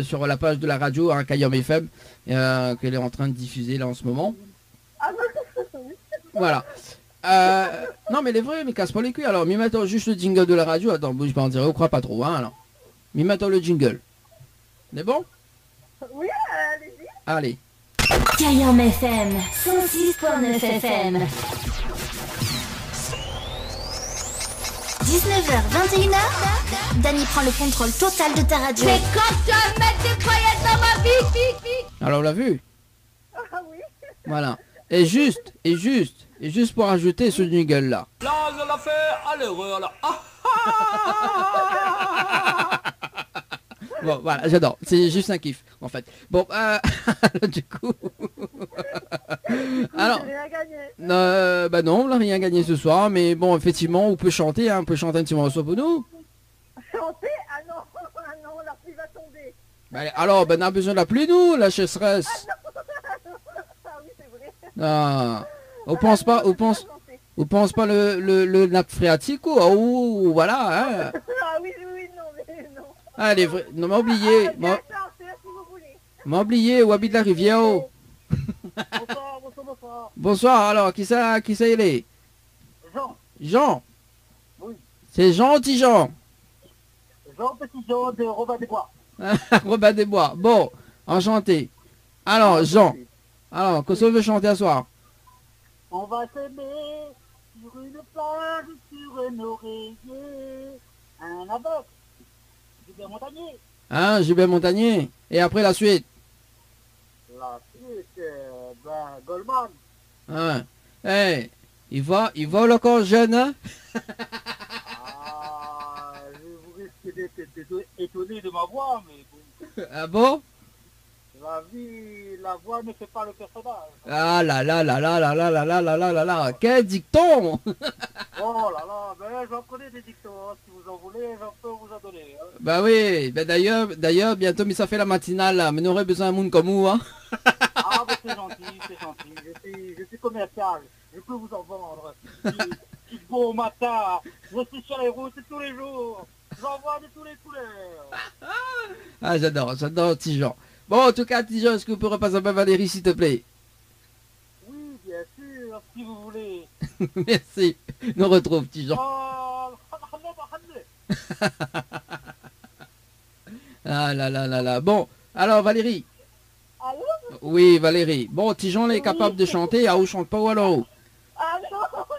[SPEAKER 4] sur la page de la radio, hein, Kayom FM, qu'elle est en train de diffuser là en ce moment.
[SPEAKER 6] Ah non.
[SPEAKER 4] Voilà. Non, mais les vrais, mais casse pas les couilles. Alors, mi maintenant juste le jingle de la radio. Attends, bouge pas, on dirait, on croit pas trop, hein, alors. Mi maintenant le jingle. C'est bon?
[SPEAKER 6] Oui, allez-y.
[SPEAKER 4] Allez.
[SPEAKER 1] Kayom FM 106.9 FM 19h21h, Dany prend le contrôle total de ta radio.
[SPEAKER 2] Mais quand tu vas mettre des paillettes dans ma vie,
[SPEAKER 4] Alors, on l'a vu.
[SPEAKER 6] Ah oui.
[SPEAKER 4] Voilà. Et juste pour ajouter ce jingle là.
[SPEAKER 3] là, je la fais à l'erreur, là. Ah,
[SPEAKER 4] Bon, voilà, j'adore. C'est juste un kiff, en fait. Bon, du coup... Alors,
[SPEAKER 6] J'ai rien gagné.
[SPEAKER 4] bah non, on n'a rien gagné ce soir, mais bon, effectivement, on peut chanter, hein, on peut chanter un petit morceau pour nous.
[SPEAKER 6] Chanter? Ah non, la pluie va tomber.
[SPEAKER 4] Bah, alors, ben, on a besoin de la pluie, nous, la sécheresse.
[SPEAKER 6] Ah oui, c'est vrai.
[SPEAKER 4] Ah, on pense pas le nappe phréatique, ou voilà, hein.
[SPEAKER 6] Ah oui, non, mais non.
[SPEAKER 4] Allez, non, m'a oublié,
[SPEAKER 6] Chanter si vous voulez.
[SPEAKER 4] m'a oublié, ou habite la rivière, oh.
[SPEAKER 6] Bonsoir.
[SPEAKER 4] Bonsoir, alors, qui ça il est?
[SPEAKER 7] Jean.
[SPEAKER 4] Jean.
[SPEAKER 7] Oui.
[SPEAKER 4] C'est Jean ou petit Jean?
[SPEAKER 7] Jean Petit Jean de Robin des Bois.
[SPEAKER 4] Robin des Bois. Bon, enchanté. Alors, Jean. Alors, qu'est-ce qu'on veut chanter à soir?
[SPEAKER 7] On va s'aimer sur une plage, sur un oreiller, un aveugle, Gilbert Montagnier.
[SPEAKER 4] Hein, Gilbert Montagnier. Et après la suite?
[SPEAKER 7] La suite, Goldman.
[SPEAKER 4] Hein. Hey, il va encore jeune, hein?
[SPEAKER 7] Ah, vous risquez d'être étonné de ma voix, mais bon,
[SPEAKER 4] Ah bon?
[SPEAKER 7] la voix ne fait pas le personnage.
[SPEAKER 4] Ah là là là là là là là là là là là là. Quel dicton!
[SPEAKER 7] Oh là là, ben j'en connais des dictons, hein. Si vous en voulez, j'en peux vous en donner. Hein.
[SPEAKER 4] Bah oui, bah d'ailleurs, bientôt, mais ça fait la matinale là, mais on aurait besoin d'un monde comme vous, hein?
[SPEAKER 7] Ah, mais c'est gentil, c'est gentil. Je suis commercial, je peux vous en vendre. Du beau matin, je suis sur les routes tous les jours. J'en vois de tous les couleurs.
[SPEAKER 4] Ah, j'adore petit Jean. Bon, en tout cas, petit Jean, est-ce que vous pourrez passer un peu Valérie, s'il te plaît?
[SPEAKER 7] Oui, bien sûr, si vous voulez.
[SPEAKER 4] Merci. Nous retrouve, petit Jean.
[SPEAKER 7] Oh,
[SPEAKER 4] Ah là là là là. Bon, alors Valérie.
[SPEAKER 6] Allô?
[SPEAKER 4] Oui, Valérie. Bon, petit Jean est capable de chanter, ah, ou chante pas ou alors?
[SPEAKER 6] Ah non,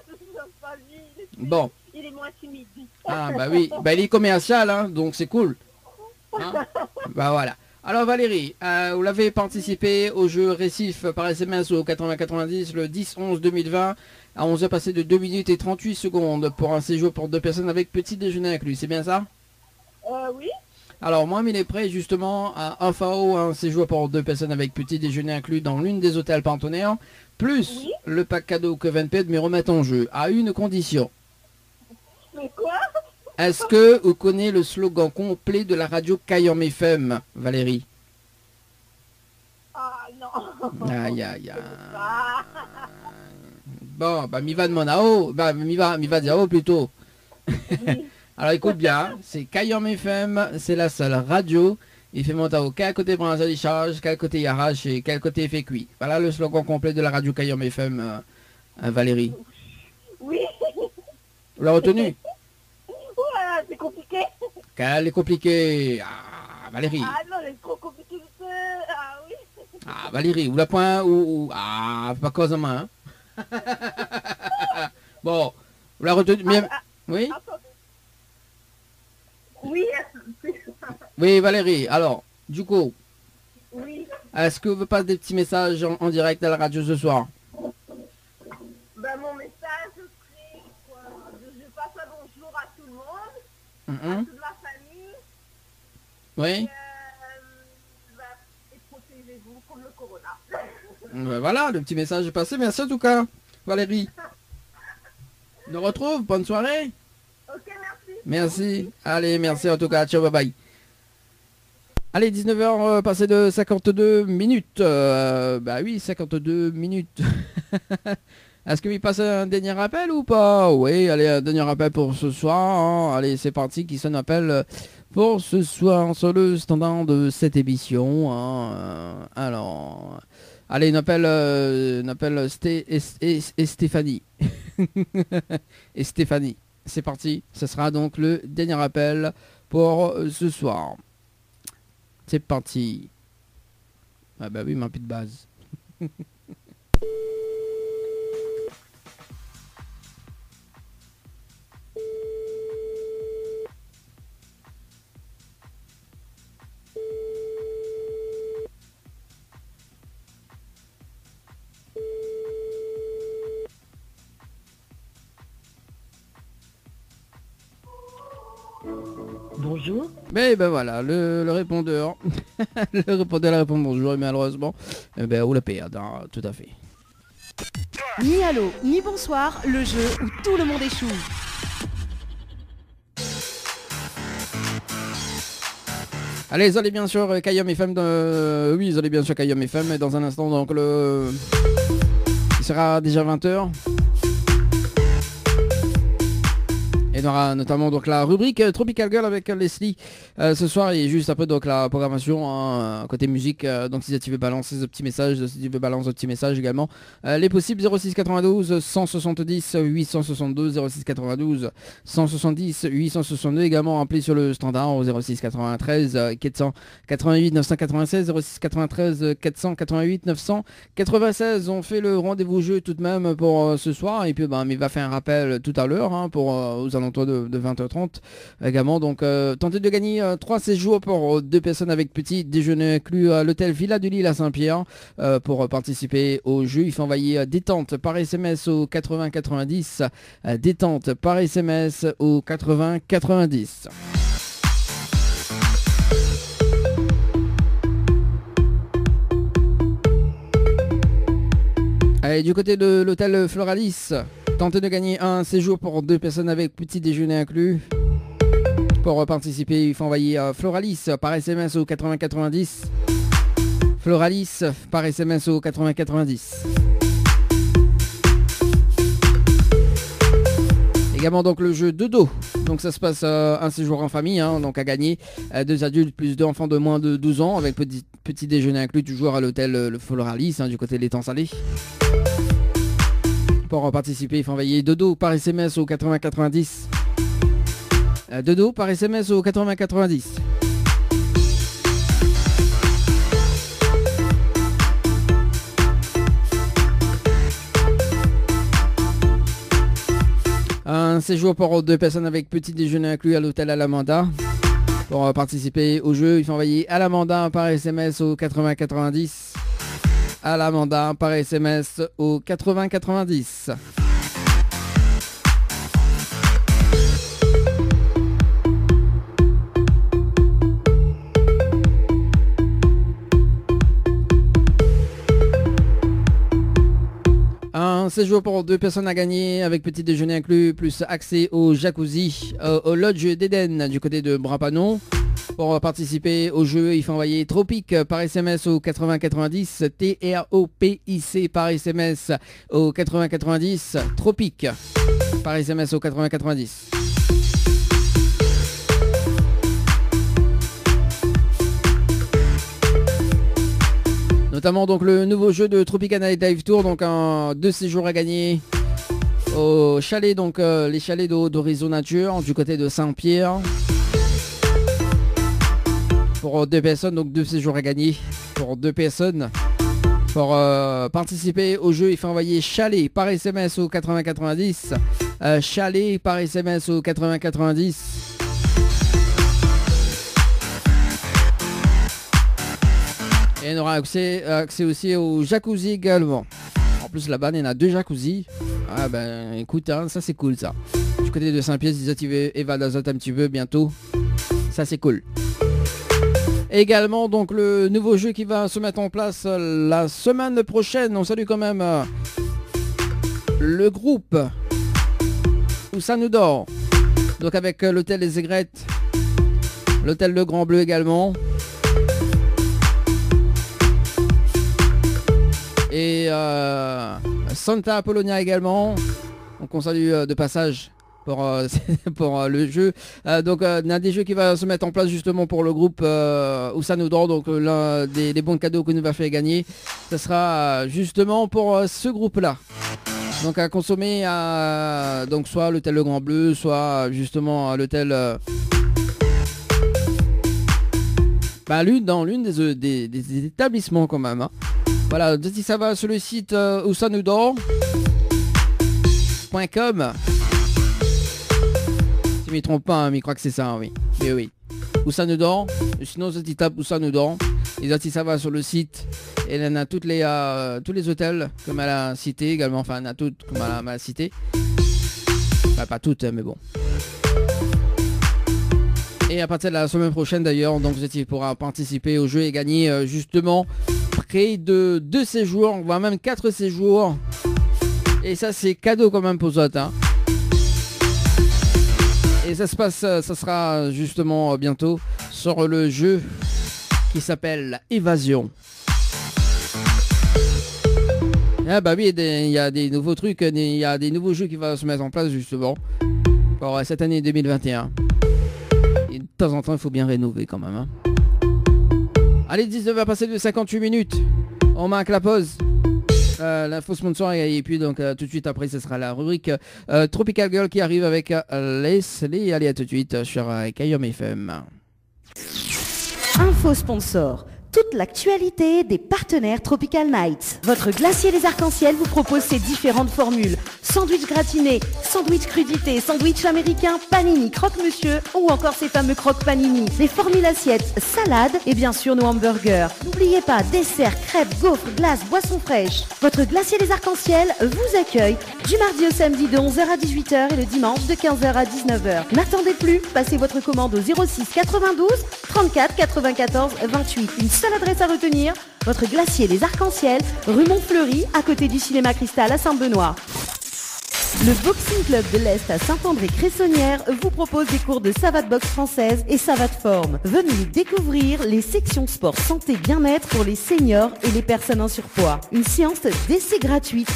[SPEAKER 6] je ne sais pas lui.
[SPEAKER 4] Bon.
[SPEAKER 6] Il est moins timide.
[SPEAKER 4] Ah bah oui, bah il est commercial, hein, donc c'est cool. Hein? Bah voilà. Alors Valérie, vous l'avez participé au jeu Récif par SMS au 8090 le 10-11-2020 à 11h passé de 2 minutes et 38 secondes pour un séjour pour 2 personnes avec petit déjeuner inclus, c'est bien ça?
[SPEAKER 6] Oui.
[SPEAKER 4] Alors moi, il est prêt justement à un FAO, un séjour pour 2 personnes avec petit déjeuner inclus dans l'une des hôtels partenaires, plus
[SPEAKER 6] Oui.
[SPEAKER 4] le pack cadeau que Venped me remet en jeu, à une condition.
[SPEAKER 6] Mais quoi?
[SPEAKER 4] Est-ce que vous connaissez le slogan complet de la radio Kayom FM, Valérie?
[SPEAKER 6] Ah non.
[SPEAKER 4] Aïe aïe aïe.
[SPEAKER 6] Ah.
[SPEAKER 4] Bon, bah mi va de mon ao, bah mi va dire oh plutôt.
[SPEAKER 6] Oui.
[SPEAKER 4] Alors écoute bien, c'est Kayom FM, c'est la seule radio. Il fait monter au quel côté prend la charge, quel côté il arrache et quel côté il fait cuit. Voilà le slogan complet de la radio Kayom FM, Valérie.
[SPEAKER 6] Oui.
[SPEAKER 4] Vous l'avez retenu?
[SPEAKER 6] Ouah, c'est compliqué.
[SPEAKER 4] Qu'elle est compliquée. Ah, Valérie.
[SPEAKER 6] Ah non, c'est trop compliqué. Ah oui.
[SPEAKER 4] Ah, Valérie, ou la point ou... Ah, pas cause en main. Hein? Bon, vous l'avez retenu? Mais... Oui?
[SPEAKER 6] Attendez. Oui.
[SPEAKER 4] Oui, Valérie. Alors, du coup,
[SPEAKER 6] Oui.
[SPEAKER 4] est-ce que vous passez des petits messages en direct à la radio ce soir?
[SPEAKER 6] Ben, mon message serait quoi? Je passe un bonjour à tout le monde, à
[SPEAKER 4] Mhm.
[SPEAKER 6] toute ma famille.
[SPEAKER 4] Oui.
[SPEAKER 6] Et protégez-vous contre le corona.
[SPEAKER 4] Voilà, le petit message est passé. Merci en tout cas, Valérie. On nous retrouve. Bonne soirée.
[SPEAKER 6] Ok, merci.
[SPEAKER 4] Merci. Allez, merci en tout cas. Ciao, bye bye. Allez, 19h passé de 52 minutes. Bah oui, 52 minutes. Est-ce qu'il passe un dernier appel ou pas? Oui, allez, un dernier appel pour ce soir. Hein. Allez, c'est parti, qui sonne appel pour ce soir sur le standard de cette émission. Hein. Alors, allez, une appel Stéphanie. Et Stéphanie. C'est parti, ce sera donc le dernier appel pour ce soir. C'est parti. Ah bah oui, mais plus de base.
[SPEAKER 5] Bonjour.
[SPEAKER 4] Mais ben voilà, le répondeur. Le répondeur répond bonjour et malheureusement, eh ben, on la perd, hein, tout à fait.
[SPEAKER 8] Ni allô, ni bonsoir, le jeu où tout le monde échoue.
[SPEAKER 4] Allez, ils allaient bien sûr Kayom FM. Oui, ils allaient bien sûr Kayom FM. Et dans un instant, donc il sera déjà 20h. Et on aura notamment donc la rubrique Tropical Girl avec Leslie ce soir, et juste un peu donc la programmation côté musique. Donc si tu veux balancer ce petit message, si tu veux balancer ce petit message également, les possibles 06 92 170 862, 06 92 170 862, également appelé sur le standard au 06 93 488 996, 06 93 488 996. On fait le rendez-vous jeu tout de même pour ce soir, et puis il va faire un rappel tout à l'heure pour aux alentours de 20h30 également. Donc tentez de gagner 3 séjours pour 2 personnes avec petit déjeuner inclus à l'hôtel Villa du Lille à Saint-Pierre. Pour participer au jeu, il faut envoyer détente par SMS au 80 90, détente par SMS au 80 90. Allez, du côté de l'hôtel Floralis, tentez de gagner un séjour pour 2 personnes avec petit déjeuner inclus. Pour participer, il faut envoyer Floralis par SMS au 80 90. Floralis par SMS au 80 90. Également donc le jeu Dodo. Donc ça se passe un séjour en famille, donc à gagner 2 adultes plus 2 enfants de moins de 12 ans avec petit déjeuner inclus, toujours à l'hôtel le Floralis du côté de l'étang salé. Pour participer, il faut envoyer Dodo par SMS au 80 90. Dodo par SMS au 80 90. Un séjour pour 2 personnes avec petit déjeuner inclus à l'hôtel Alamanda. Pour participer au jeu, il faut envoyer Alamanda par SMS au 80 90. Alamanda par SMS au 80 90. Un séjour pour 2 personnes à gagner avec petit déjeuner inclus, plus accès au jacuzzi au lodge d'Éden du côté de Brapanon. Pour participer au jeu, il faut envoyer Tropic par SMS au 80 90, TROPIC par SMS au 80 90, Tropic par SMS au 80 90. Notamment donc le nouveau jeu de Tropicana Dive Tour, donc 2 séjours à gagner au chalet, donc les chalets d'Horizon Nature du côté de Saint-Pierre. Pour 2 personnes, donc 2 séjours à gagner pour 2 personnes. Pour participer au jeu, il faut envoyer chalet par SMS au 80 90. Chalet par SMS au 80 90. Et on aura accès aussi au jacuzzi également. En plus là-bas, il y en a 2 jacuzzi. Ah ben écoute, ça c'est cool ça. Du côté de Saint-Pierre, désactiver Eva d'Azote un petit peu bientôt. Ça c'est cool. Également donc le nouveau jeu qui va se mettre en place la semaine prochaine. On salue quand même le groupe Où ça nous dort. Donc avec l'hôtel Les Aigrettes, l'hôtel Le Grand Bleu également. Et Santa Apollonia également. Donc on salue de passage pour le jeu. Donc il y a des jeux qui va se mettre en place justement pour le groupe Où ça nous dort. Donc l'un des bons cadeaux que nous va faire gagner, ce sera justement pour ce groupe là. Donc à consommer donc soit l'hôtel Le Grand Bleu, soit justement à l'hôtel l'une des établissements quand même. Voilà, si ça va sur le site où ça nous dort.com. Si je ne me trompe pas, mais je crois que c'est ça, oui. Mais oui. Où ça nous dort. Sinon, si tape où ça nous dort. Et si ça va sur le site, et il y en a tous les hôtels comme elle a cité également. Enfin, il y en a toutes comme elle a cité. Bah, pas toutes, mais bon. Et à partir de la semaine prochaine d'ailleurs, donc vous pourra participer au jeu et gagner justement près de 2 séjours, voire même 4 séjours. Et ça c'est cadeau quand même pour vous autres. Et ça sera justement bientôt sur le jeu qui s'appelle Évasion. Ah bah oui, il y a des nouveaux trucs, il y a des nouveaux jeux qui vont se mettre en place justement. pour cette année 2021. Et de temps en temps, il faut bien rénover quand même. Hein. Allez, 19h passé de 58 minutes. On marque la pause. L'info sponsor et puis donc tout de suite après ce sera la rubrique Tropical Girl qui arrive avec Leslie. Allez, à tout de suite sur KIOM FM.
[SPEAKER 8] Info sponsor. Toute l'actualité des partenaires Tropical Nights. Votre glacier des arcs-en-ciel vous propose ses différentes formules. Sandwich gratiné, sandwich crudité, sandwich américain, panini, croque-monsieur ou encore ces fameux croque-panini. Les formules assiettes, salades et bien sûr nos hamburgers. N'oubliez pas, dessert, crêpes, gaufres, glaces, boissons fraîches. Votre glacier des arcs-en-ciel vous accueille du mardi au samedi de 11h à 18h et le dimanche de 15h à 19h. N'attendez plus, passez votre commande au 06 92 34 94 28. Une seule adresse à retenir, votre glacier des arcs-en-ciel, rue Montfleury, à côté du cinéma Cristal à Saint-Benoît. Le Boxing Club de l'Est à Saint-André-Cressonnière vous propose des cours de savate boxe française et savate forme. Venez découvrir les sections sport santé bien-être pour les seniors et les personnes en surpoids. Une séance d'essai gratuite.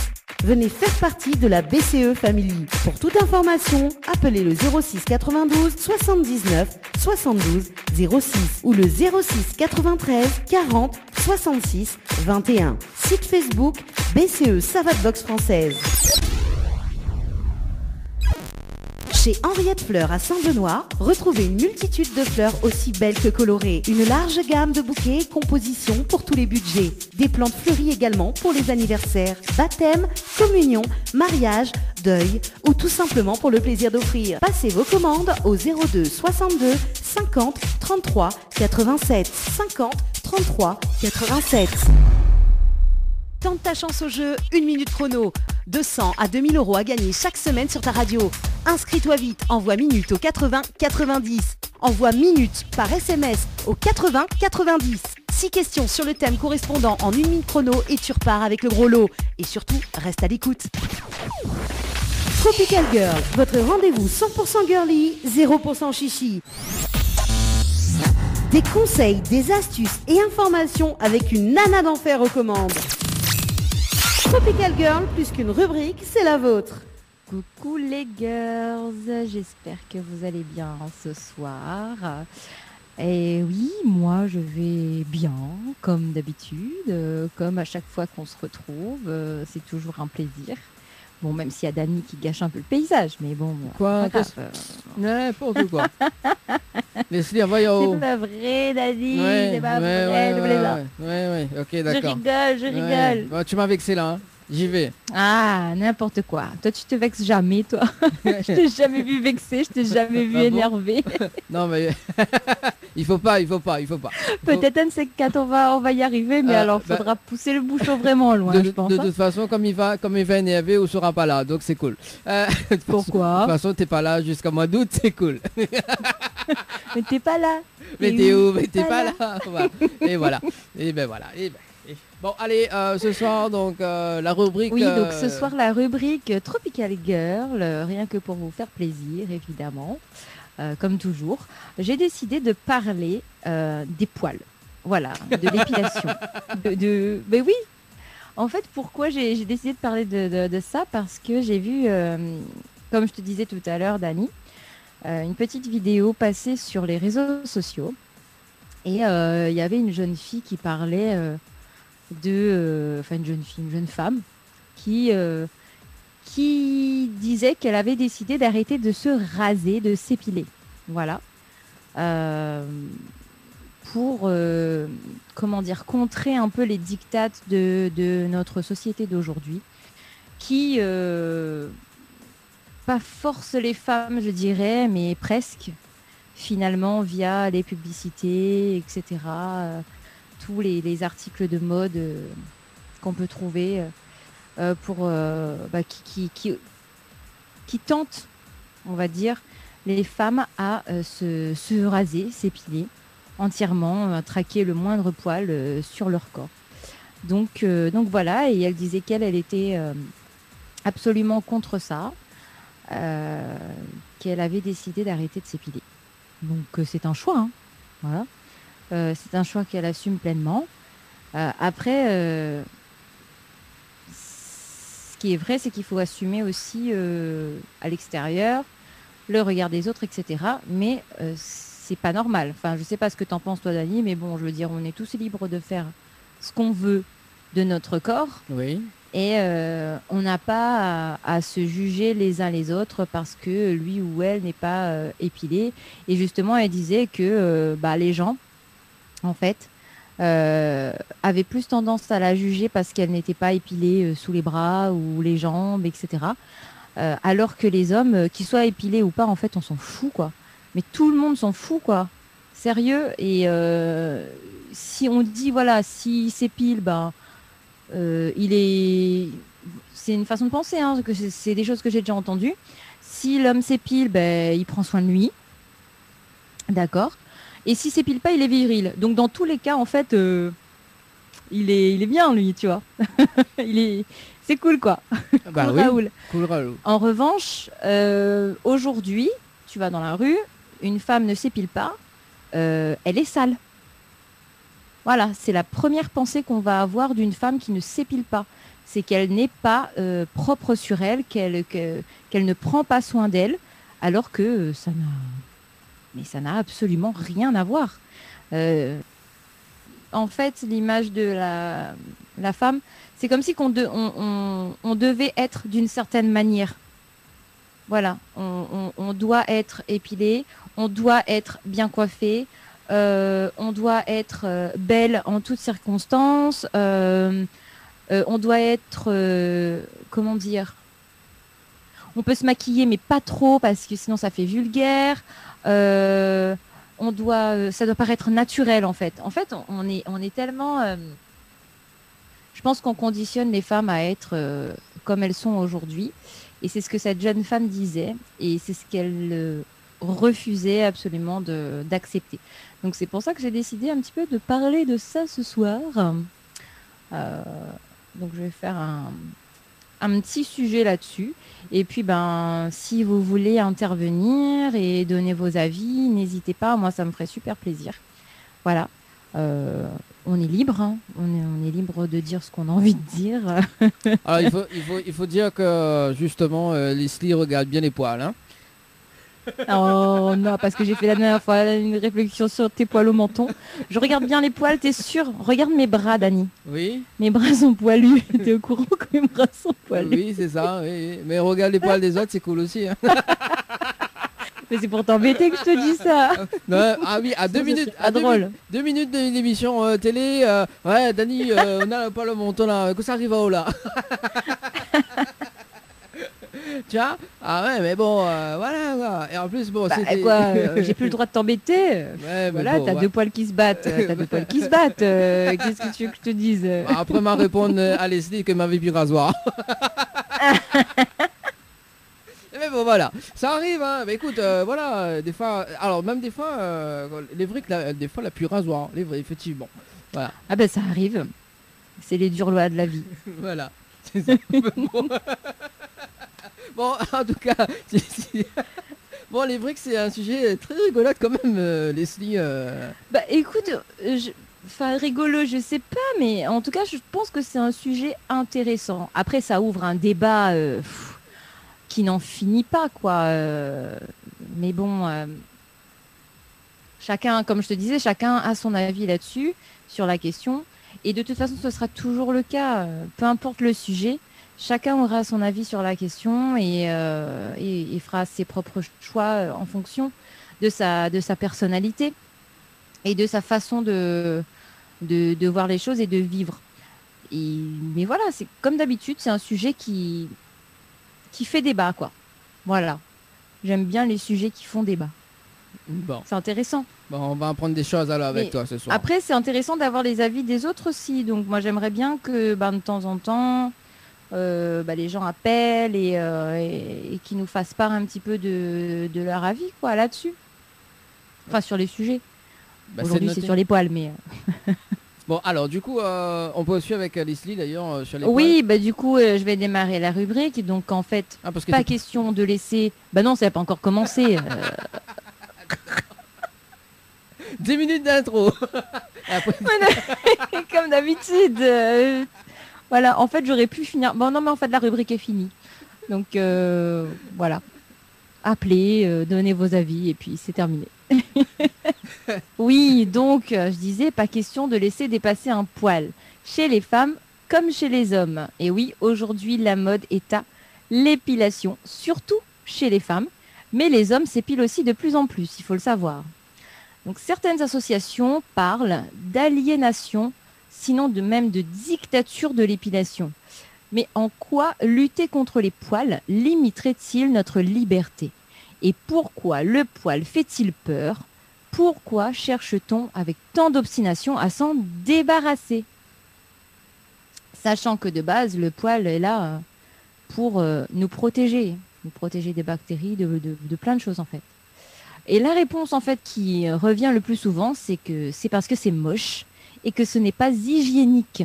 [SPEAKER 8] Venez faire partie de la BCE Family. Pour toute information, appelez le 06 92 79 72 06 ou le 06 93 40 66 21. Site Facebook BCE Savate Boxe Française. Chez Henriette Fleurs à Saint-Benoît, retrouvez une multitude de fleurs aussi belles que colorées. Une large gamme de bouquets et compositions pour tous les budgets. Des plantes fleuries également pour les anniversaires, baptêmes, communions, mariages, deuil ou tout simplement pour le plaisir d'offrir. Passez vos commandes au 02 62 50 33 87 50 33 87. Tente ta chance au jeu, 1 minute chrono. 200 à 2000 euros à gagner chaque semaine sur ta radio. Inscris-toi vite, envoie minute au 80 90. Envoie minute par SMS au 80 90. 6 questions sur le thème correspondant en 1 minute chrono et tu repars avec le gros lot. Et surtout, reste à l'écoute. Tropical Girl, votre rendez-vous 100% girly, 0% chichi. Des conseils, des astuces et informations avec une nana d'enfer aux commandes. Tropical Girl, plus qu'une rubrique, c'est la vôtre.
[SPEAKER 9] Coucou les girls, j'espère que vous allez bien ce soir. Et oui, moi je vais bien, comme d'habitude, comme à chaque fois qu'on se retrouve, c'est toujours un plaisir. Bon, même s'il y a Dani qui gâche un peu le paysage, mais bon...
[SPEAKER 4] Quoi, n'importe quoi. Laisse-le, voyons.
[SPEAKER 9] C'est pas vrai, Dani,
[SPEAKER 4] ouais,
[SPEAKER 9] c'est pas vrai,
[SPEAKER 4] ouais, ok, d'accord.
[SPEAKER 9] Je rigole.
[SPEAKER 4] Bon, tu m'as vexé là, hein. J'y vais.
[SPEAKER 9] Ah, n'importe quoi. Toi, tu te vexes jamais, toi. Je t'ai jamais vu vexé, je t'ai jamais vu énervé.
[SPEAKER 4] Non, mais il faut pas.
[SPEAKER 9] Peut-être un de ces quatre, on va y arriver, mais alors, faudra pousser le bouchon vraiment loin, je pense.
[SPEAKER 4] De toute façon, comme il va énerver, on sera pas là, donc c'est cool.
[SPEAKER 9] Pourquoi ?
[SPEAKER 4] De toute façon, t'es pas là jusqu'à mois d'août, c'est cool.
[SPEAKER 9] Mais t'es pas là.
[SPEAKER 4] Mais t'es où ? Mais t'es pas là. Voilà. Et voilà. Et ben voilà. Bon, allez, ce soir, donc, la rubrique...
[SPEAKER 9] Oui, donc ce soir, la rubrique Tropical Girl, rien que pour vous faire plaisir, évidemment, comme toujours. J'ai décidé de parler des poils, voilà, de l'épilation. Mais oui, en fait, pourquoi j'ai décidé de parler de ça ? Parce que j'ai vu, comme je te disais tout à l'heure, Dani, une petite vidéo passée sur les réseaux sociaux. Et il y avait une jeune fille qui parlait... une jeune femme qui disait qu'elle avait décidé d'arrêter de se raser, de s'épiler. Voilà. Pour, contrer un peu les dictates de notre société d'aujourd'hui, qui, pas force les femmes, je dirais, mais presque, finalement, via les publicités, etc., tous les articles de mode qu'on peut trouver qui tentent, on va dire, les femmes à se raser, s'épiler entièrement, traquer le moindre poil sur leur corps. Donc voilà, et elle disait qu'elle était absolument contre ça, qu'elle avait décidé d'arrêter de s'épiler. Donc c'est un choix, hein, voilà. C'est un choix qu'elle assume pleinement. Après, ce qui est vrai, c'est qu'il faut assumer aussi à l'extérieur le regard des autres, etc. Mais c'est pas normal. Enfin, je sais pas ce que t'en penses toi, Dani, mais bon, je veux dire, on est tous libres de faire ce qu'on veut de notre corps.
[SPEAKER 4] Oui.
[SPEAKER 9] Et on n'a pas à se juger les uns les autres parce que lui ou elle n'est pas épilé. Et justement, elle disait que les gens, en fait, avaient plus tendance à la juger parce qu'elle n'était pas épilée sous les bras ou les jambes, etc. Alors que les hommes, qu'ils soient épilés ou pas, en fait, on s'en fout, quoi. Mais tout le monde s'en fout, quoi. Sérieux. Et si on dit, voilà, s'il s'épile, c'est une façon de penser, hein, que c'est des choses que j'ai déjà entendues. Si l'homme s'épile, il prend soin de lui. D'accord. Et s'il s'épile pas, il est viril. Donc dans tous les cas, en fait, il est bien, lui, tu vois. C'est cool, quoi.
[SPEAKER 4] Bah
[SPEAKER 9] cool,
[SPEAKER 4] oui.
[SPEAKER 9] Raoul.
[SPEAKER 4] Cool Raoul.
[SPEAKER 9] En revanche, aujourd'hui, tu vas dans la rue, une femme ne s'épile pas, elle est sale. Voilà, c'est la première pensée qu'on va avoir d'une femme qui ne s'épile pas. C'est qu'elle n'est pas propre sur elle, qu'elle ne prend pas soin d'elle, alors que ça n'a absolument rien à voir. En fait, l'image de la femme, c'est comme si on devait être d'une certaine manière. Voilà, on doit être épilé, on doit être bien coiffé, on doit être belle en toutes circonstances, on doit être, comment dire, on peut se maquiller mais pas trop parce que sinon ça fait vulgaire, ça doit paraître naturel en fait. En fait, on est tellement, je pense qu'on conditionne les femmes à être comme elles sont aujourd'hui. Et c'est ce que cette jeune femme disait, et c'est ce qu'elle refusait absolument d'accepter. Donc c'est pour ça que j'ai décidé un petit peu de parler de ça ce soir. Donc je vais faire un petit sujet là-dessus. Et puis si vous voulez intervenir et donner vos avis, n'hésitez pas, moi ça me ferait super plaisir. Voilà. On est libre, hein. On est libre de dire ce qu'on a envie de dire.
[SPEAKER 4] Alors il faut dire que justement Leslie regarde bien les poils, hein.
[SPEAKER 9] Oh non, parce que j'ai fait la dernière fois une réflexion sur tes poils au menton. Je regarde bien les poils, t'es sûr? Regarde mes bras, Dani.
[SPEAKER 4] Oui.
[SPEAKER 9] Mes bras sont poilus. T'es au courant que mes bras sont poilus?
[SPEAKER 4] Oui, c'est ça. Oui. Mais regarde les poils des autres, c'est cool aussi, hein.
[SPEAKER 9] Mais c'est pour t'embêter que je te dis ça.
[SPEAKER 4] Non, ah oui, à 2 minutes.
[SPEAKER 9] À drôle.
[SPEAKER 4] 2 minutes d'une émission télé. Ouais, Dani, on a pas le montant là. Que ça arrive à où là? Tiens. Ah ouais, mais bon, voilà. Et en plus, bon, c'était...
[SPEAKER 9] j'ai plus le droit de t'embêter.
[SPEAKER 4] Ouais,
[SPEAKER 9] voilà,
[SPEAKER 4] bon,
[SPEAKER 9] t'as deux poils qui se battent. Qu'est-ce que tu veux que je te dise?
[SPEAKER 4] Après m'a répondre à Leslie que m'avait plus rasoir. Mais bon, voilà, ça arrive, hein. Mais écoute, voilà, des fois, alors même des fois, les vrais que des fois la plus rasoir, les vrais, effectivement. Voilà.
[SPEAKER 9] Ah ben ça arrive. C'est les dures lois de la vie.
[SPEAKER 4] Voilà. C'est ça. Bon, en tout cas, bon, les vrais que c'est un sujet très rigolo quand même, Leslie.
[SPEAKER 9] Bah écoute, enfin rigolo, je sais pas, mais en tout cas, je pense que c'est un sujet intéressant. Après, ça ouvre un débat qui n'en finit pas, quoi. Mais bon, chacun, comme je te disais, chacun a son avis là-dessus, sur la question. Et de toute façon, ce sera toujours le cas. Peu importe le sujet, chacun aura son avis sur la question et fera ses propres choix en fonction de sa personnalité et de sa façon de voir les choses et de vivre. Mais voilà, c'est comme d'habitude, c'est un sujet qui fait débat, quoi. Voilà. J'aime bien les sujets qui font débat.
[SPEAKER 4] Bon.
[SPEAKER 9] C'est intéressant.
[SPEAKER 4] Bon, on va apprendre des choses alors avec toi ce soir.
[SPEAKER 9] Après, c'est intéressant d'avoir les avis des autres aussi. Donc moi, j'aimerais bien que de temps en temps, les gens appellent et qui nous fassent part un petit peu de leur avis, quoi, là-dessus. Enfin, sur les sujets. Aujourd'hui, c'est sur les poils, mais...
[SPEAKER 4] Bon, alors du coup, on peut suivre avec Leslie d'ailleurs sur les poils.
[SPEAKER 9] Oui, du coup, je vais démarrer la rubrique. Donc en fait, pas question de laisser... Bah non, ça n'a pas encore commencé.
[SPEAKER 4] 10 minutes d'intro.
[SPEAKER 9] Comme d'habitude. Voilà, en fait, j'aurais pu finir... Bon, non, mais en fait, la rubrique est finie. Donc, voilà. appelez, donnez vos avis et puis c'est terminé. Oui, donc je disais, pas question de laisser dépasser un poil chez les femmes comme chez les hommes. Et oui, aujourd'hui, la mode est à l'épilation, surtout chez les femmes, mais les hommes s'épilent aussi de plus en plus, il faut le savoir. Donc certaines associations parlent d'aliénation, sinon même de dictature de l'épilation. Mais en quoi lutter contre les poils limiterait-il notre liberté? Et pourquoi le poil fait-il peur? Pourquoi cherche-t-on avec tant d'obstination à s'en débarrasser? Sachant que de base, le poil est là pour nous protéger des bactéries, de plein de choses en fait. Et la réponse en fait qui revient le plus souvent, c'est que c'est parce que c'est moche et que ce n'est pas hygiénique.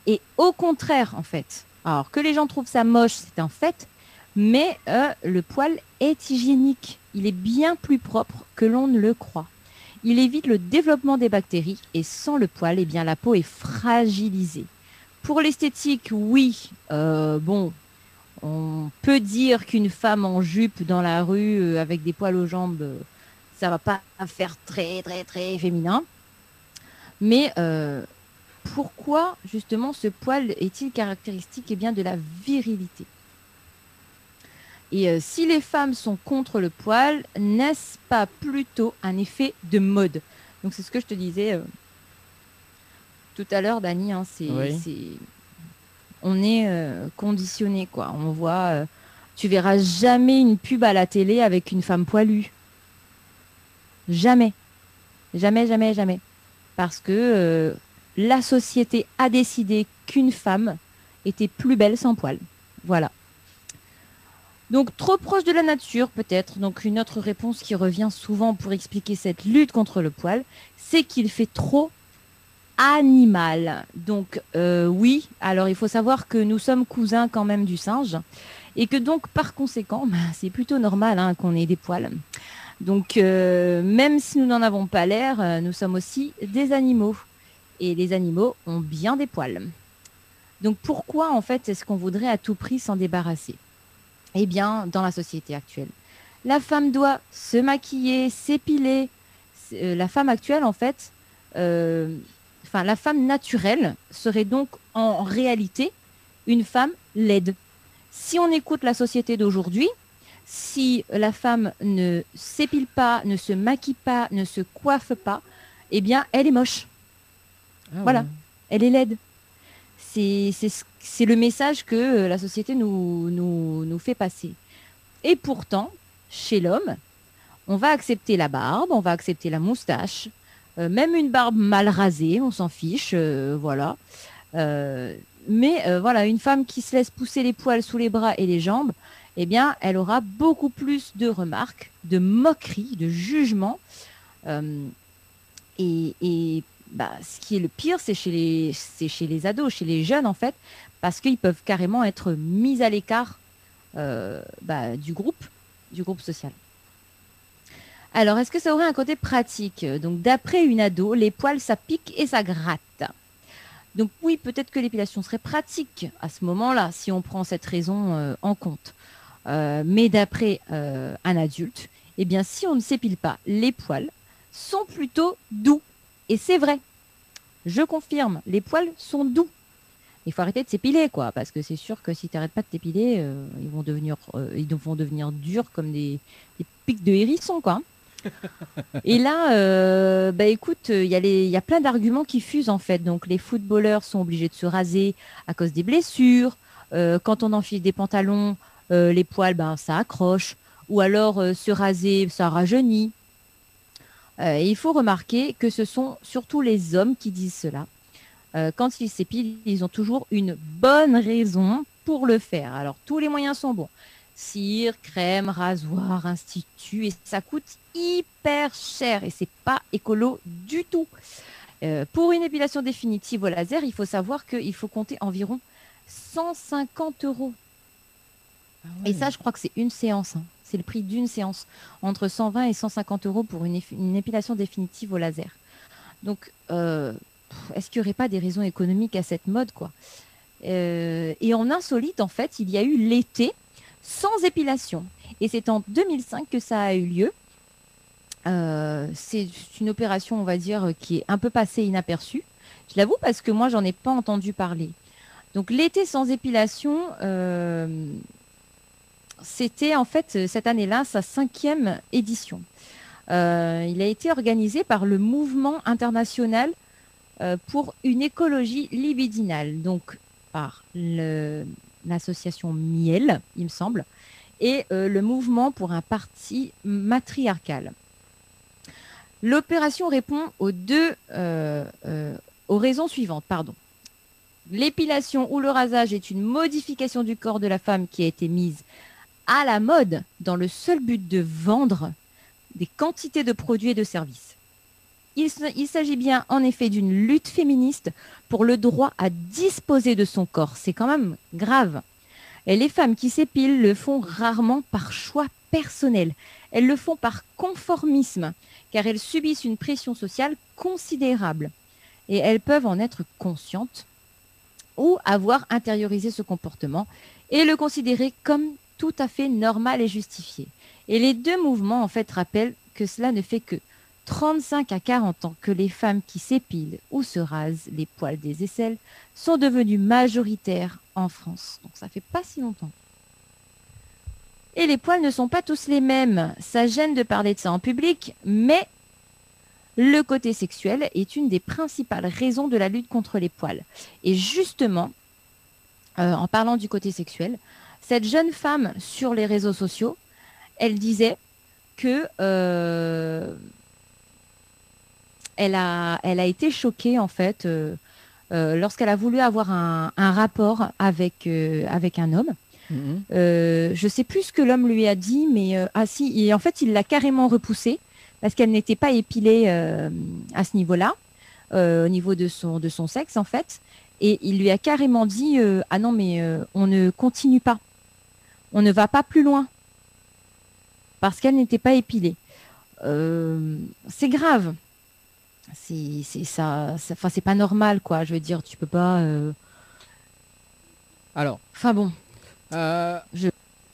[SPEAKER 9] Et au contraire en fait, alors que les gens trouvent ça moche, c'est un fait, mais le poil est hygiénique. Il est bien plus propre que l'on ne le croit. Il évite le développement des bactéries et sans le poil, eh bien, la peau est fragilisée. Pour l'esthétique, oui, bon, on peut dire qu'une femme en jupe dans la rue avec des poils aux jambes, ça va pas faire très, très, très féminin. Mais pourquoi, justement, ce poil est-il caractéristique eh bien, de la virilité? Et si les femmes sont contre le poil, n'est-ce pas plutôt un effet de mode? Donc c'est ce que je te disais tout à l'heure, Dani. Hein, on est conditionné, quoi. On voit, tu verras jamais une pub à la télé avec une femme poilue. Jamais. Jamais, jamais, jamais. Parce que la société a décidé qu'une femme était plus belle sans poil. Voilà. Donc, trop proche de la nature, peut-être. Donc, une autre réponse qui revient souvent pour expliquer cette lutte contre le poil, c'est qu'il fait trop animal. Donc, oui, alors il faut savoir que nous sommes cousins quand même du singe et que donc, par conséquent, c'est plutôt normal hein, qu'on ait des poils. Donc, même si nous n'en avons pas l'air, nous sommes aussi des animaux. Et les animaux ont bien des poils. Donc, pourquoi, en fait, est-ce qu'on voudrait à tout prix s'en débarrasser? Eh bien, dans la société actuelle, la femme doit se maquiller, s'épiler. La femme actuelle, en fait, la femme naturelle serait donc en réalité une femme laide. Si on écoute la société d'aujourd'hui, si la femme ne s'épile pas, ne se maquille pas, ne se coiffe pas, eh bien, elle est moche. Ah voilà, ouais. Elle est laide. C'est le message que la société nous fait passer. Et pourtant, chez l'homme, on va accepter la barbe, on va accepter la moustache, même une barbe mal rasée, on s'en fiche, voilà. Mais voilà, une femme qui se laisse pousser les poils sous les bras et les jambes, eh bien, elle aura beaucoup plus de remarques, de moqueries, de jugements. Ce qui est le pire, c'est chez les ados, chez les jeunes en fait, parce qu'ils peuvent carrément être mis à l'écart du groupe social. Alors, est-ce que ça aurait un côté pratique? Donc, d'après une ado, les poils, ça pique et ça gratte. Donc oui, peut-être que l'épilation serait pratique à ce moment-là, si on prend cette raison en compte. Mais d'après un adulte, eh bien, si on ne s'épile pas, les poils sont plutôt doux. Et c'est vrai, je confirme, les poils sont doux. Il faut arrêter de s'épiler, quoi, parce que c'est sûr que si tu n'arrêtes pas de t'épiler, ils vont devenir durs comme des pics de hérisson, quoi. Et là, écoute, il y a plein d'arguments qui fusent, en fait. Donc, les footballeurs sont obligés de se raser à cause des blessures. Quand on enfile des pantalons, les poils, ça accroche. Ou alors, se raser, ça rajeunit. Et il faut remarquer que ce sont surtout les hommes qui disent cela. Quand ils s'épilent, ils ont toujours une bonne raison pour le faire. Alors, tous les moyens sont bons. Cire, crème, rasoir, institut, et ça coûte hyper cher et c'est pas écolo du tout. Pour une épilation définitive au laser, il faut savoir qu'il faut compter environ 150 €. Ah ouais. Et ça, je crois que c'est une séance. Hein. C'est le prix d'une séance, entre 120 et 150 € pour une épilation définitive au laser. Donc, est-ce qu'il n'y aurait pas des raisons économiques à cette mode, quoi? Et en insolite, en fait, il y a eu l'été sans épilation. Et c'est en 2005 que ça a eu lieu. C'est une opération, on va dire, qui est un peu passée inaperçue. Je l'avoue parce que moi, j'en ai pas entendu parler. Donc l'été sans épilation, c'était en fait cette année-là sa 5e édition. Il a été organisé par le Mouvement international pour une écologie libidinale, donc par l'association Miel, il me semble, et le Mouvement pour un parti matriarcal. L'opération répond aux raisons suivantes. L'épilation ou le rasage est une modification du corps de la femme qui a été mise à la mode dans le seul but de vendre des quantités de produits et de services. Il s'agit bien en effet d'une lutte féministe pour le droit à disposer de son corps. C'est quand même grave. Et les femmes qui s'épilent le font rarement par choix personnel. Elles le font par conformisme, car elles subissent une pression sociale considérable. Et elles peuvent en être conscientes ou avoir intériorisé ce comportement et le considérer comme tout à fait normal et justifié. Et les deux mouvements, en fait, rappellent que cela ne fait que 35 à 40 ans que les femmes qui s'épilent ou se rasent les poils des aisselles sont devenues majoritaires en France. Donc ça fait pas si longtemps. Et les poils ne sont pas tous les mêmes. Ça gêne de parler de ça en public, mais le côté sexuel est une des principales raisons de la lutte contre les poils. Et justement, en parlant du côté sexuel, cette jeune femme sur les réseaux sociaux, elle disait que elle a été choquée en fait lorsqu'elle a voulu avoir un rapport avec un homme. Je sais plus ce que l'homme lui a dit, mais et en fait il l'a carrément repoussée parce qu'elle n'était pas épilée à ce niveau-là, au niveau de son sexe en fait, et il lui a carrément dit ah non mais on ne continue pas, on ne va pas plus loin parce qu'elle n'était pas épilée. C'est grave. C'est pas normal quoi. Je veux dire, tu peux pas.
[SPEAKER 4] Alors.
[SPEAKER 9] Enfin bon.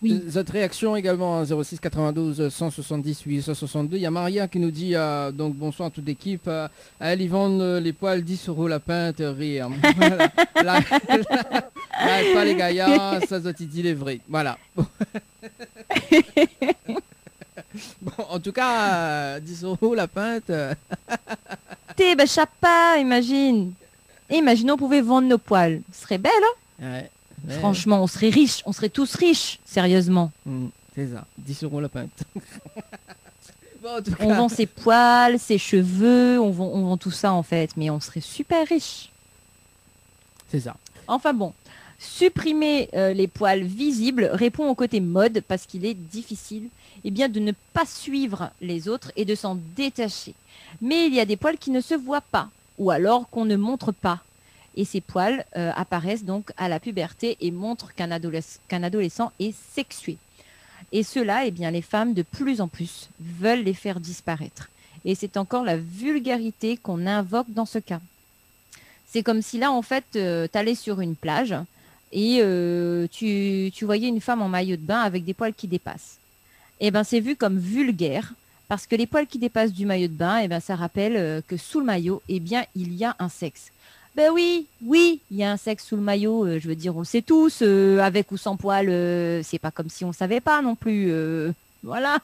[SPEAKER 9] Oui.
[SPEAKER 4] Votre réaction également 06 92 170 862. Il y a Maria qui nous dit donc bonsoir à toute l'équipe. Elle Yvonne les poils 10 € la pinte rire. Voilà. Pas les gaillards, ça doit dit les vrais. Voilà. Bon, en tout cas 10 € la pinte.
[SPEAKER 9] T'es ben chapa, imagine. Imaginons on pouvait vendre nos poils. Ce serait belle, hein.
[SPEAKER 4] Ouais.
[SPEAKER 9] Franchement, on serait riches, on serait tous riches, sérieusement.
[SPEAKER 4] C'est ça, 10 € la pinte. Bon, en tout cas...
[SPEAKER 9] On vend ses poils, ses cheveux, on vend tout ça en fait, mais on serait super riches.
[SPEAKER 4] C'est ça.
[SPEAKER 9] Enfin bon, supprimer les poils visibles répond au côté mode parce qu'il est difficile de ne pas suivre les autres et de s'en détacher. Mais il y a des poils qui ne se voient pas ou alors qu'on ne montre pas. Et ces poils apparaissent donc à la puberté et montrent qu'un adolescent est sexué. Et cela, les femmes de plus en plus veulent les faire disparaître. Et c'est encore la vulgarité qu'on invoque dans ce cas. C'est comme si là, en fait, tu allais sur une plage et tu voyais une femme en maillot de bain avec des poils qui dépassent. Et c'est vu comme vulgaire parce que les poils qui dépassent du maillot de bain, ça rappelle que sous le maillot, il y a un sexe. Ben oui, il y a un sexe sous le maillot, je veux dire, on le sait tous, avec ou sans poil, c'est pas comme si on savait pas non plus, voilà.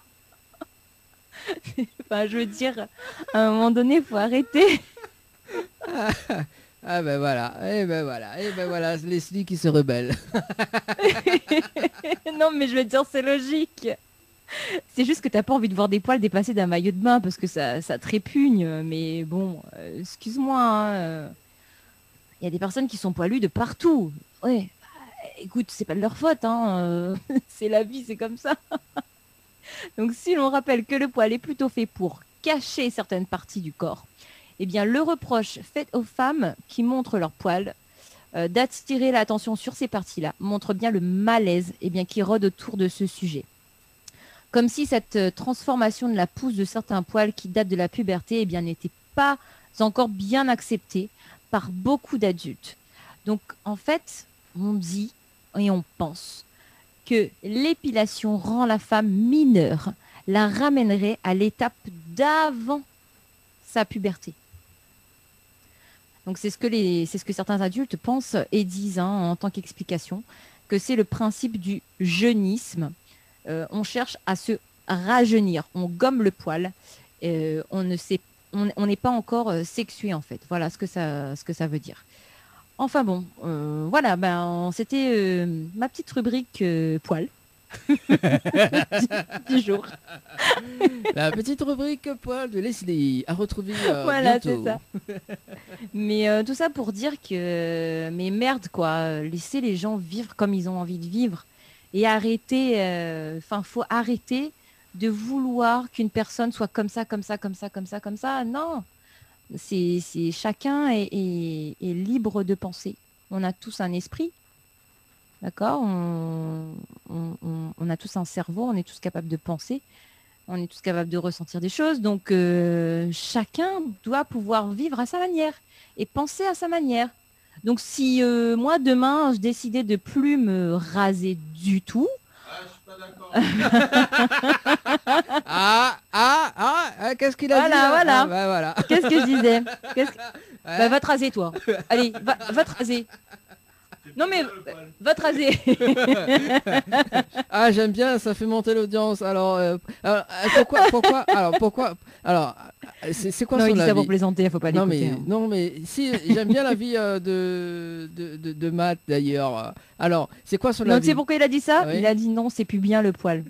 [SPEAKER 9] Enfin, je veux dire, à un moment donné, faut arrêter.
[SPEAKER 4] Ah ben voilà, et ben voilà, Leslie qui se rebelle.
[SPEAKER 9] Non mais je veux dire, c'est logique. C'est juste que t'as pas envie de voir des poils dépasser d'un maillot de bain parce que ça te répugne, mais bon, excuse-moi, hein, il y a des personnes qui sont poilues de partout. Ouais, écoute, c'est pas de leur faute, hein. C'est la vie, c'est comme ça. Donc si l'on rappelle que le poil est plutôt fait pour cacher certaines parties du corps, le reproche fait aux femmes qui montrent leurs poils d'attirer l'attention sur ces parties-là montre bien le malaise qui rôde autour de ce sujet. Comme si cette transformation de la pousse de certains poils qui datent de la puberté n'était pas encore bien acceptée par beaucoup d'adultes. Donc, en fait, on dit et on pense que l'épilation rend la femme mineure, la ramènerait à l'étape d'avant sa puberté. Donc c'est ce que certains adultes pensent et disent en tant qu'explication, que c'est le principe du jeunisme. On cherche à se rajeunir, on gomme le poil, on n'est pas encore sexué en fait. Voilà ce que ça veut dire. Enfin bon, voilà, c'était ma petite rubrique poil du jour.
[SPEAKER 4] La petite rubrique poil de Leslie à retrouver
[SPEAKER 9] voilà,
[SPEAKER 4] bientôt.
[SPEAKER 9] c'est ça. Mais tout ça pour dire que, mais merde quoi, laissez les gens vivre comme ils ont envie de vivre et arrêter, faut arrêter de vouloir qu'une personne soit comme ça. Non, c'est chacun est libre de penser. On a tous un esprit. D'accord, on a tous un cerveau, on est tous capables de penser, on est tous capables de ressentir des choses. Donc, chacun doit pouvoir vivre à sa manière et penser à sa manière. Donc, si moi, demain, je décidais de plus me raser du tout...
[SPEAKER 4] qu'est-ce qu'il a dit
[SPEAKER 9] Voilà.
[SPEAKER 4] Voilà.
[SPEAKER 9] Qu'est-ce que je disais va te raser, toi. Allez, va te raser. Non mais va te raser.
[SPEAKER 4] Ah j'aime bien, ça fait monter l'audience. Alors pourquoi c'est quoi
[SPEAKER 9] non,
[SPEAKER 4] son
[SPEAKER 9] il dit
[SPEAKER 4] avis?
[SPEAKER 9] ça pour plaisanter, faut pas l'écouter.
[SPEAKER 4] Non mais si j'aime bien l'avis de Matt d'ailleurs. Alors c'est quoi son avis?
[SPEAKER 9] Donc tu sais pourquoi il a dit ça?
[SPEAKER 4] Oui.
[SPEAKER 9] Il a dit non, c'est plus bien le poil.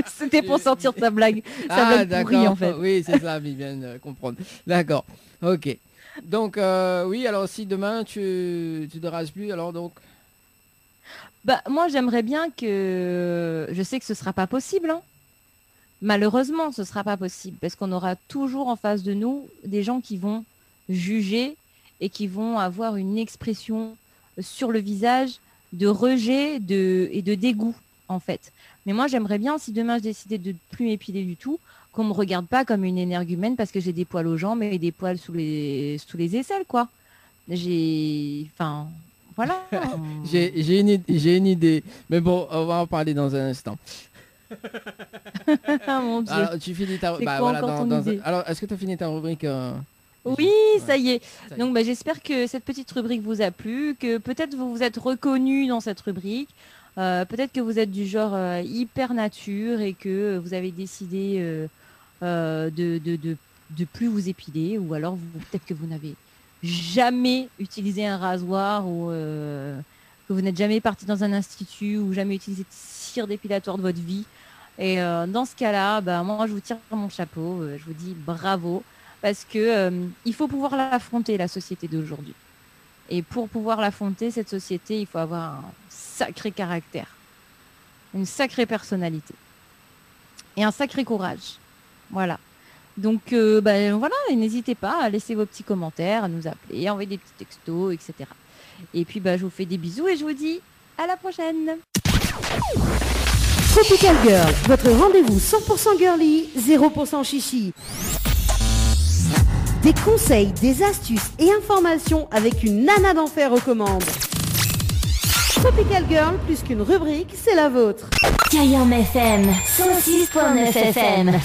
[SPEAKER 9] C'était pour sortir sa blague. Sa blague pourrie en fait.
[SPEAKER 4] Oui c'est ça, il vient de comprendre. D'accord, ok. Donc oui, alors si demain tu ne rases plus, alors donc
[SPEAKER 9] moi j'aimerais bien que, je sais que ce sera pas possible, hein. Malheureusement ce sera pas possible parce qu'on aura toujours en face de nous des gens qui vont juger et qui vont avoir une expression sur le visage de rejet et de dégoût en fait. Mais moi j'aimerais bien, si demain je décidais de ne plus m'épiler du tout, qu'on me regarde pas comme une énergumène parce que j'ai des poils aux jambes et des poils sous les aisselles quoi. Voilà.
[SPEAKER 4] j'ai une idée, mais bon, on va en parler dans un instant.
[SPEAKER 9] Mon Dieu.
[SPEAKER 4] Alors tu finis ta alors est-ce que tu as fini ta rubrique
[SPEAKER 9] Oui, ça y est. Donc j'espère que cette petite rubrique vous a plu, que peut-être vous vous êtes reconnu dans cette rubrique. Peut-être que vous êtes du genre hyper nature et que vous avez décidé de plus vous épiler, ou alors peut-être que vous n'avez jamais utilisé un rasoir ou que vous n'êtes jamais parti dans un institut ou jamais utilisé de cire dépilatoire de votre vie. Et dans ce cas-là, moi je vous tire mon chapeau, je vous dis bravo, parce que il faut pouvoir l'affronter, la société d'aujourd'hui. Et pour pouvoir l'affronter, cette société, il faut avoir un sacré caractère, une sacrée personnalité et un sacré courage. Voilà. Donc voilà, et n'hésitez pas à laisser vos petits commentaires, à nous appeler, à envoyer des petits textos, etc. Et puis je vous fais des bisous et je vous dis à la prochaine.
[SPEAKER 8] Tropical Girl, votre rendez-vous 100% girly, 0% chichi. Des conseils, des astuces et informations avec une nana d'enfer aux commandes. Tropical Girl, plus qu'une rubrique, c'est la vôtre.
[SPEAKER 1] Cayenne FM 106.9 FM.